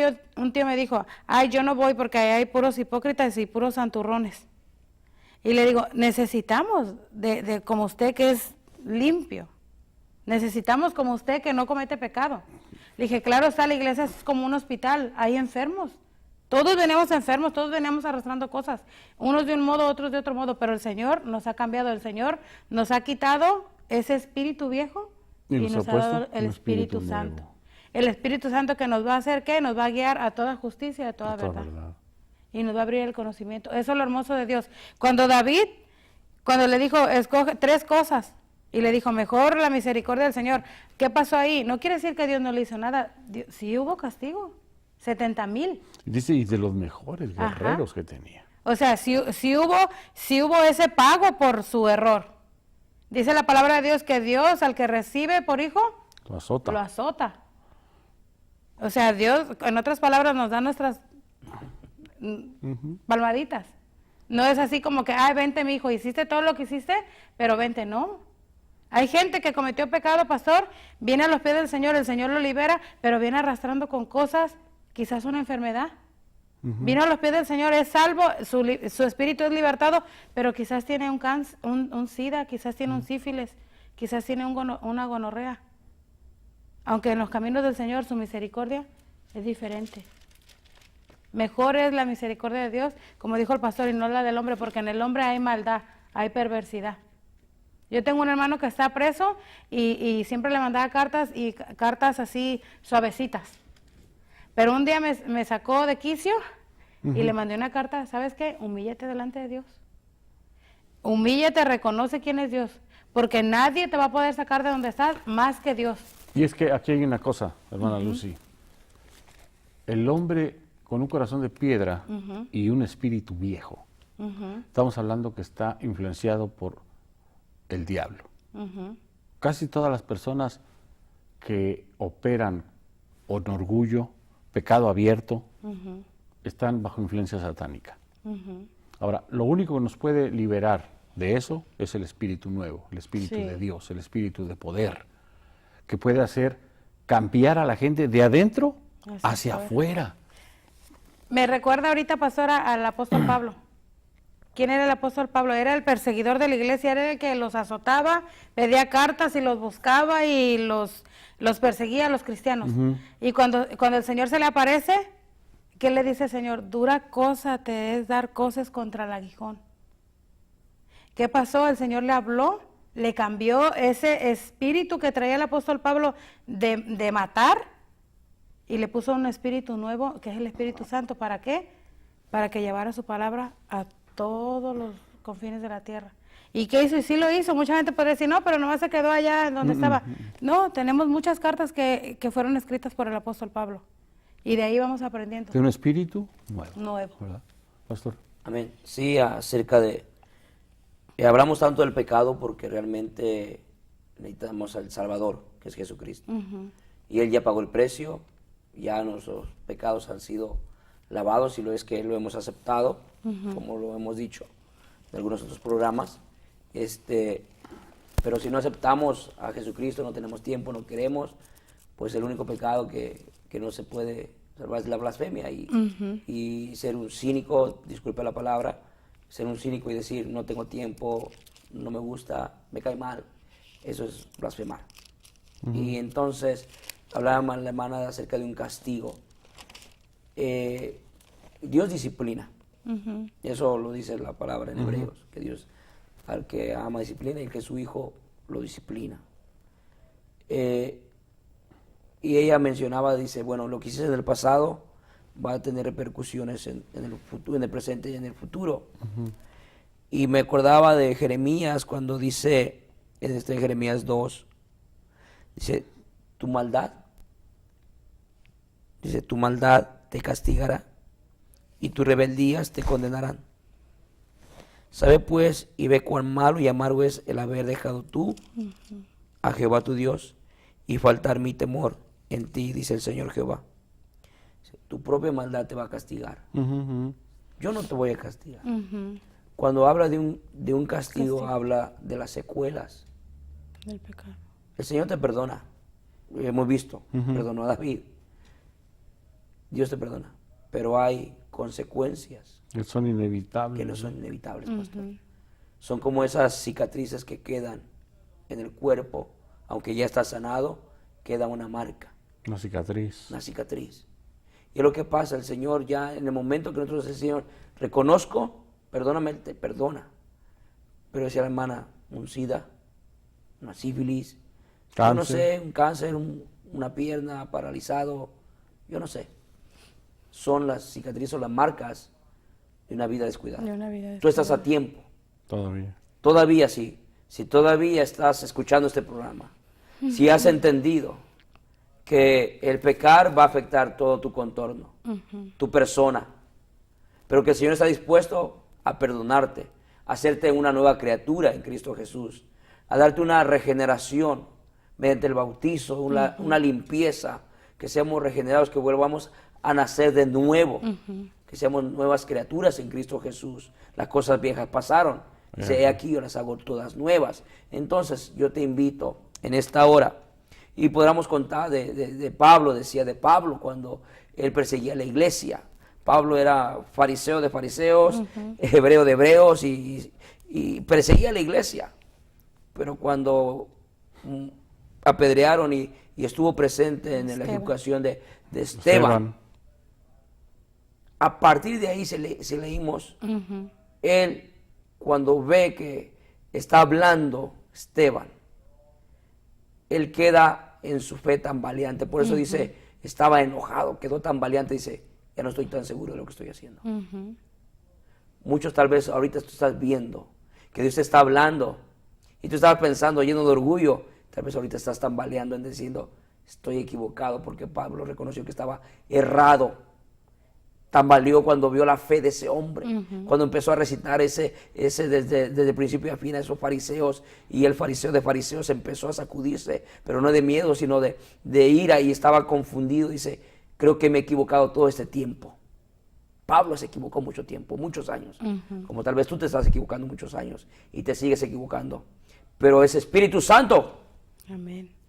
tío me dijo, yo no voy porque hay puros hipócritas y puros santurrones. Y le digo, necesitamos de como usted que es limpio. Necesitamos como usted que no comete pecado. Le dije, claro está, la iglesia es como un hospital, hay enfermos. Todos venimos enfermos, todos venimos arrastrando cosas. Unos de un modo, otros de otro modo, pero el Señor nos ha cambiado, el Señor nos ha quitado ese espíritu viejo y nos ha dado el Espíritu Santo. El Espíritu Santo que nos va a hacer, ¿qué? Nos va a guiar a toda justicia, a toda verdad. Y nos va a abrir el conocimiento. Eso es lo hermoso de Dios. Cuando le dijo, escoge 3 cosas, y le dijo, mejor la misericordia del Señor. ¿Qué pasó ahí? No quiere decir que Dios no le hizo nada. Sí hubo castigo. 70,000. Dice, y de los mejores guerreros que tenía. O sea, si hubo ese pago por su error. Dice la palabra de Dios que Dios al que recibe por hijo, lo azota. O sea, Dios, en otras palabras, nos da nuestras palmaditas. No es así como que, vente mi hijo, hiciste todo lo que hiciste, pero vente, no. Hay gente que cometió pecado, pastor, viene a los pies del Señor, el Señor lo libera, pero viene arrastrando con cosas, quizás una enfermedad. Vino a los pies del Señor, es salvo, su espíritu es libertado, pero quizás tiene un cáncer, un SIDA, quizás tiene un sífilis, quizás tiene una gonorrea. Aunque en los caminos del Señor su misericordia es diferente. Mejor es la misericordia de Dios, como dijo el pastor, y no la del hombre, porque en el hombre hay maldad, hay perversidad. Yo tengo un hermano que está preso y siempre le mandaba cartas así suavecitas. Pero un día me sacó de quicio y le mandé una carta, ¿sabes qué? Humíllate delante de Dios. Humíllate, reconoce quién es Dios, porque nadie te va a poder sacar de donde estás más que Dios. Y es que aquí hay una cosa, hermana Lucy. El hombre con un corazón de piedra y un espíritu viejo. Estamos hablando que está influenciado por el diablo. Casi todas las personas que operan con orgullo, pecado abierto, están bajo influencia satánica. Ahora, lo único que nos puede liberar de eso es el espíritu nuevo, el espíritu de Dios, el espíritu de poder, que puede hacer cambiar a la gente de adentro hacia afuera. Me recuerda ahorita, pastora, al apóstol Pablo. ¿Quién era el apóstol Pablo? Era el perseguidor de la iglesia, era el que los azotaba, pedía cartas y los buscaba y los perseguía a los cristianos. Y cuando el Señor se le aparece, ¿qué le dice el Señor? Dura cosa te es dar cosas contra el aguijón. ¿Qué pasó? El Señor le habló, le cambió ese espíritu que traía el apóstol Pablo de matar y le puso un espíritu nuevo, que es el Espíritu Santo. ¿Para qué? Para que llevara su palabra a todos los confines de la tierra. ¿Y qué hizo? Y sí lo hizo. Mucha gente podría decir, no, pero nomás se quedó allá donde estaba. No, tenemos muchas cartas que fueron escritas por el apóstol Pablo. Y de ahí vamos aprendiendo. De un espíritu nuevo. Nuevo. ¿Verdad, pastor? Amén. Sí, acerca de... hablamos tanto del pecado porque realmente necesitamos al Salvador, que es Jesucristo. Y Él ya pagó el precio, ya nuestros pecados han sido lavados, y lo es que lo hemos aceptado, como lo hemos dicho en algunos otros programas. Pero si no aceptamos a Jesucristo, no tenemos tiempo, no queremos, pues el único pecado que no se puede salvar es la blasfemia. Y ser un cínico, disculpe la palabra, ser un cínico y decir no tengo tiempo, no me gusta, me cae mal, eso es blasfemar. Y entonces hablaba la hermana acerca de un castigo. Dios disciplina, eso lo dice la palabra en Hebreos, que Dios al que ama disciplina y que su hijo lo disciplina. Y ella mencionaba, dice, bueno, lo que hiciste en el pasado va a tener repercusiones en el futuro, en el presente y en el futuro. Y me acordaba de Jeremías cuando dice, en Jeremías 2, dice, tu maldad te castigará y tus rebeldías te condenarán. Sabe pues y ve cuán malo y amargo es el haber dejado tú a Jehová tu Dios y faltar mi temor en ti, dice el Señor Jehová. Tu propia maldad te va a castigar. Yo no te voy a castigar. Cuando habla de un castigo, habla de las secuelas del pecado. El Señor te perdona. Hemos visto, perdonó a David. Dios te perdona. Pero hay consecuencias Que son inevitables. que no son inevitables, pastor. Son como esas cicatrices que quedan en el cuerpo, aunque ya está sanado, queda una marca. Una cicatriz. Una cicatriz. Y es lo que pasa, el Señor ya en el momento que nosotros decimos, Señor, reconozco, perdóname, Él te perdona. Pero decía la hermana, un SIDA, una sífilis, yo no sé, un cáncer, una pierna paralizado, yo no sé. Son las cicatrices o las marcas de una vida descuidada. Tú estás a tiempo. Todavía. Todavía sí. Si todavía estás escuchando este programa, si has entendido que el pecar va a afectar todo tu contorno, tu persona, pero que el Señor está dispuesto a perdonarte, a hacerte una nueva criatura en Cristo Jesús, a darte una regeneración mediante el bautizo, una limpieza, que seamos regenerados, que volvamos a nacer de nuevo, que seamos nuevas criaturas en Cristo Jesús. Las cosas viejas pasaron, dice, aquí yo las hago todas nuevas. Entonces yo te invito en esta hora, y podamos contar de Pablo, decía de Pablo cuando él perseguía la iglesia. Pablo era fariseo de fariseos, hebreo de hebreos, y perseguía la iglesia. Pero cuando apedrearon y estuvo presente en la ejecución de Esteban, a partir de ahí si leímos, él cuando ve que está hablando Esteban, él queda en su fe tambaleante. Por eso dice, estaba enojado, quedó tambaleante, dice, ya no estoy tan seguro de lo que estoy haciendo. Muchos tal vez ahorita tú estás viendo que Dios te está hablando y tú estabas pensando lleno de orgullo, tal vez ahorita estás tambaleando en diciendo, estoy equivocado, porque Pablo reconoció que estaba errado. Tambaleó cuando vio la fe de ese hombre, cuando empezó a recitar ese desde principio a fin a esos fariseos, y el fariseo de fariseos empezó a sacudirse, pero no de miedo, sino de ira, y estaba confundido. Dice, creo que me he equivocado todo este tiempo. Pablo se equivocó mucho tiempo, muchos años, como tal vez tú te estás equivocando muchos años y te sigues equivocando, pero ese Espíritu Santo,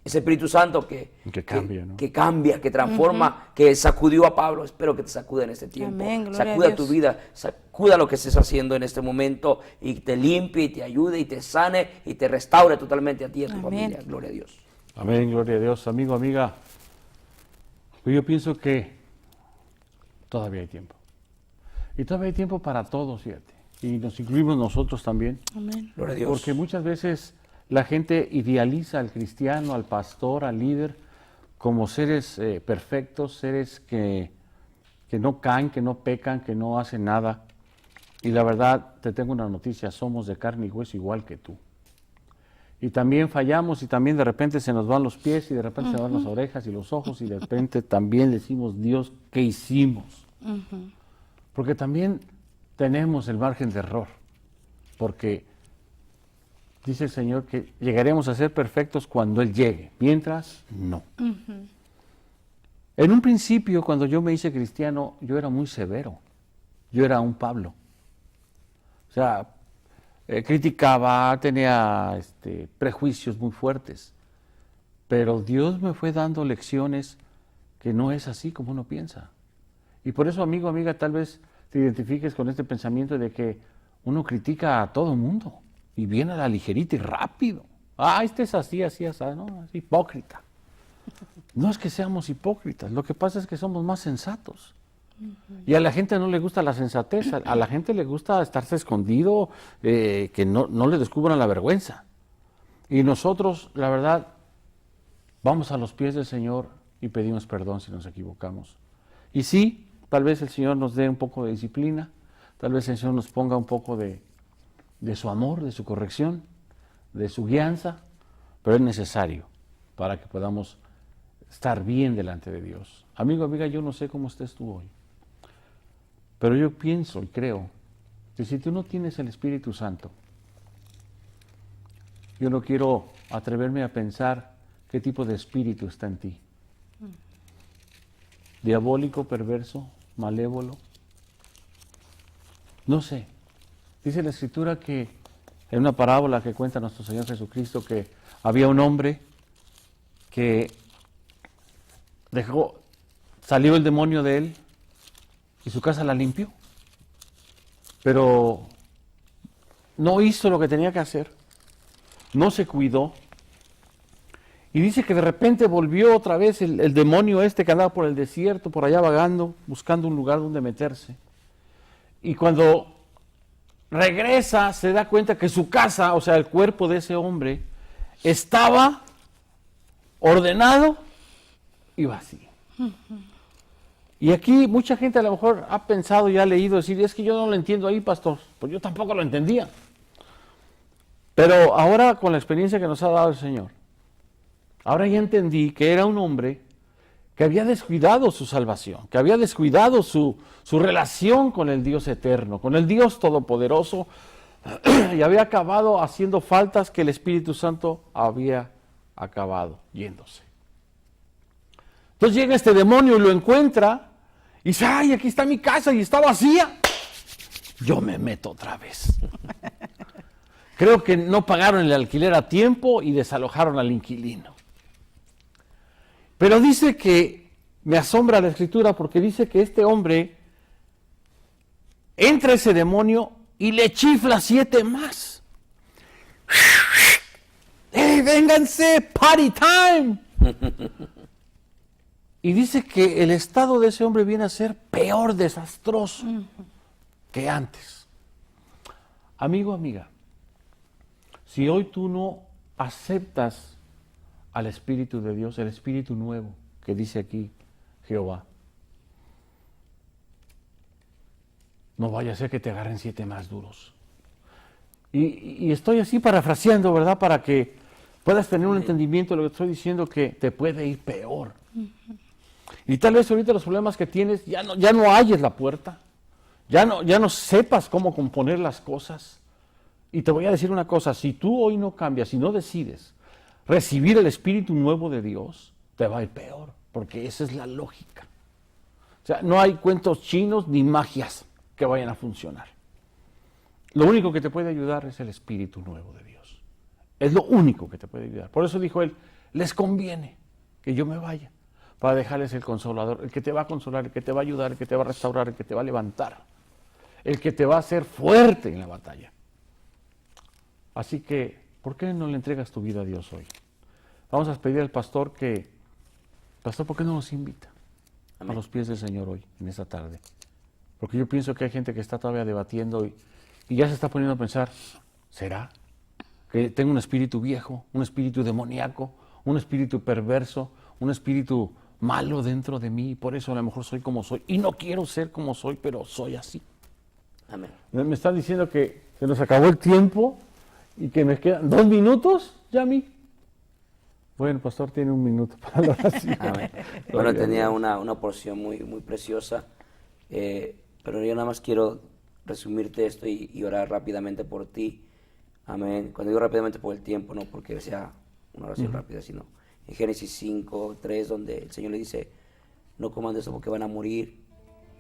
ese Espíritu Santo que cambia, ¿no? Que cambia, que transforma, que sacudió a Pablo, espero que te sacuda en este tiempo. Sacuda tu vida, sacuda lo que estés haciendo en este momento, y te limpie, y te ayude, y te sane, y te restaure totalmente a ti y a tu familia. Gloria a Dios. Amén, gloria a Dios. Amigo, amiga, pues yo pienso que todavía hay tiempo. Y todavía hay tiempo para todos, fíjate. Y nos incluimos nosotros también. Amén. Gloria a Dios. Porque muchas veces la gente idealiza al cristiano, al pastor, al líder, como seres perfectos, seres que no caen, que no pecan, que no hacen nada. Y la verdad, te tengo una noticia, somos de carne y hueso igual que tú. Y también fallamos y también de repente se nos van los pies y de repente se nos van las orejas y los ojos y de repente también decimos, Dios, ¿qué hicimos? Porque también tenemos el margen de error, porque dice el Señor que llegaremos a ser perfectos cuando Él llegue, mientras no. En un principio, cuando yo me hice cristiano, yo era muy severo, yo era un Pablo. O sea, criticaba, tenía prejuicios muy fuertes, pero Dios me fue dando lecciones que no es así como uno piensa. Y por eso, amigo, amiga, tal vez te identifiques con este pensamiento de que uno critica a todo mundo y viene a la ligerita y rápido. Este es así, así, así, ¿no? Es hipócrita. No es que seamos hipócritas, lo que pasa es que somos más sensatos. Y a la gente no le gusta la sensatez, a la gente le gusta estarse escondido, que no le descubran la vergüenza. Y nosotros, la verdad, vamos a los pies del Señor y pedimos perdón si nos equivocamos. Y sí, tal vez el Señor nos dé un poco de disciplina, tal vez el Señor nos ponga un poco de su amor, de su corrección, de su guianza, pero es necesario para que podamos estar bien delante de Dios. Amigo, amiga, yo no sé cómo estés tú hoy, pero yo pienso y creo que si tú no tienes el Espíritu Santo, yo no quiero atreverme a pensar qué tipo de espíritu está en ti. Diabólico, perverso, malévolo. No sé. Dice la Escritura que en una parábola que cuenta nuestro Señor Jesucristo que había un hombre que salió el demonio de él y su casa la limpió. Pero no hizo lo que tenía que hacer, no se cuidó. Y dice que de repente volvió otra vez el demonio que andaba por el desierto, por allá vagando, buscando un lugar donde meterse. Y cuando regresa, se da cuenta que su casa, o sea, el cuerpo de ese hombre, estaba ordenado y vacío. Y aquí mucha gente a lo mejor ha pensado y ha leído decir, es que yo no lo entiendo ahí, pastor, pues yo tampoco lo entendía. Pero ahora con la experiencia que nos ha dado el Señor, ahora ya entendí que era un hombre que había descuidado su salvación, que había descuidado su relación con el Dios eterno, con el Dios todopoderoso, y había acabado haciendo faltas que el Espíritu Santo había acabado yéndose. Entonces llega este demonio y lo encuentra, y dice, ¡ay, aquí está mi casa y está vacía! Yo me meto otra vez. Creo que no pagaron el alquiler a tiempo y desalojaron al inquilino. Pero dice que, me asombra la Escritura porque dice que este hombre entra ese demonio y le chifla 7 más. ¡Hey, vénganse! ¡Party time! Y dice que el estado de ese hombre viene a ser peor, desastroso que antes. Amigo, amiga, si hoy tú no aceptas al Espíritu de Dios, el Espíritu nuevo que dice aquí Jehová, no vaya a ser que te agarren 7 más duros. Y estoy así parafraseando, ¿verdad? Para que puedas tener un entendimiento de lo que estoy diciendo, que te puede ir peor. Y tal vez ahorita los problemas que tienes, ya no halles la puerta, ya no sepas cómo componer las cosas. Y te voy a decir una cosa, si tú hoy no cambias, si no decides recibir el Espíritu nuevo de Dios, te va a ir peor, porque esa es la lógica. O sea, no hay cuentos chinos ni magias que vayan a funcionar. Lo único que te puede ayudar es el Espíritu nuevo de Dios. Es lo único que te puede ayudar. Por eso dijo él, les conviene que yo me vaya, para dejarles el Consolador, el que te va a consolar, el que te va a ayudar, el que te va a restaurar, el que te va a levantar, el que te va a hacer fuerte en la batalla. Así que, ¿por qué no le entregas tu vida a Dios hoy? Vamos a pedir al pastor que, pastor, ¿por qué no nos invita a los pies del Señor hoy, en esta tarde? Porque yo pienso que hay gente que está todavía debatiendo y ya se está poniendo a pensar, ¿será que tengo un espíritu viejo, un espíritu demoníaco, un espíritu perverso, un espíritu malo dentro de mí, y por eso a lo mejor soy como soy, y no quiero ser como soy, pero soy así? Amén. Me están diciendo que se nos acabó el tiempo y que me quedan 2 minutos, Yami. Bueno, pastor tiene 1 minuto para la oración. Amén. Bueno, tenía una porción muy preciosa, pero yo nada más quiero resumirte esto y orar rápidamente por ti. Amén. Cuando digo rápidamente por el tiempo, no porque sea una oración rápida, sino en Génesis 5:3, donde el Señor le dice, no coman de eso porque van a morir.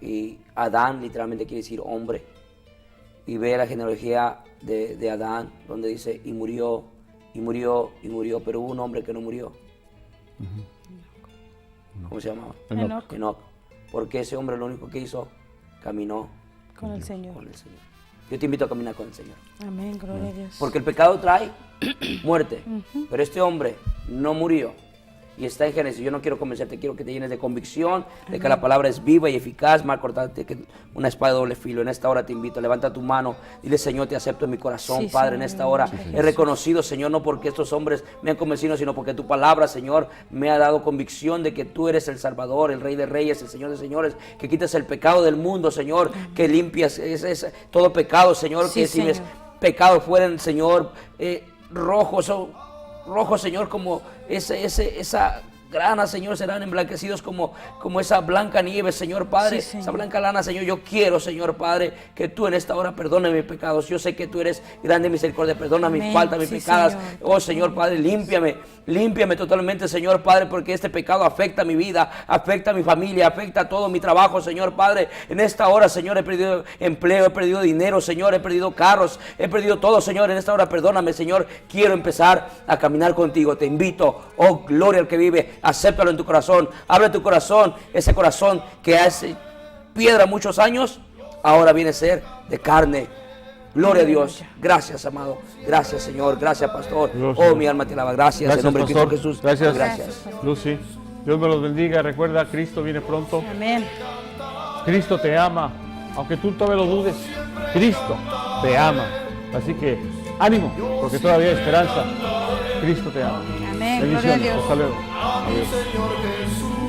Y Adán literalmente quiere decir hombre. Y ve la genealogía de Adán, donde dice, y murió, pero hubo un hombre que no murió. ¿Cómo se llamaba? Enoc. Porque ese hombre lo único que hizo, caminó con el Señor. Yo te invito a caminar con el Señor. Amén, gloria a Dios. Porque el pecado trae muerte, pero este hombre no murió. Y está en Génesis. Yo no quiero convencerte, quiero que te llenes de convicción, de que la palabra es viva y eficaz, más cortante que una espada de doble filo. En esta hora te invito, levanta tu mano, dile, Señor, te acepto en mi corazón, sí, Padre, Señor, en esta hora he reconocido, Señor, no porque estos hombres me han convencido, sino porque tu palabra, Señor, me ha dado convicción de que tú eres el Salvador, el Rey de Reyes, el Señor de Señores, que quitas el pecado del mundo, Señor, que limpias todo pecado, Señor, sí, que si Señor. mis pecados fueran, Señor, rojos, Señor, como esa grana, Señor, serán emblanquecidos como esa blanca nieve, Señor Padre, sí, esa blanca lana, Señor. Yo quiero, Señor Padre, que tú en esta hora perdones mis pecados. Yo sé que tú eres grande misericordia, perdona mis faltas, mis pecadas. Señor. Oh, Señor Padre, límpiame totalmente, Señor Padre, porque este pecado afecta mi vida, afecta a mi familia, afecta todo mi trabajo, Señor Padre. En esta hora, Señor, he perdido empleo, he perdido dinero, Señor, he perdido carros, he perdido todo, Señor. En esta hora, perdóname, Señor. Quiero empezar a caminar contigo. Te invito, oh, gloria al que vive. Acéptalo en tu corazón, abre tu corazón, ese corazón que hace piedra muchos años, ahora viene a ser de carne. Gloria a Dios, gracias, amado, gracias, Señor, gracias, pastor. Oh, mi alma te alaba, gracias, en nombre de Cristo Jesús. Gracias. Lucy, Dios me los bendiga. Recuerda, Cristo viene pronto. Amén. Cristo te ama, aunque tú todavía lo dudes. Cristo te ama, así que ánimo, porque todavía hay esperanza. Cristo te ama. Amén, gloria a Bendiciones, Dios. hasta luego. A mi Señor Jesús.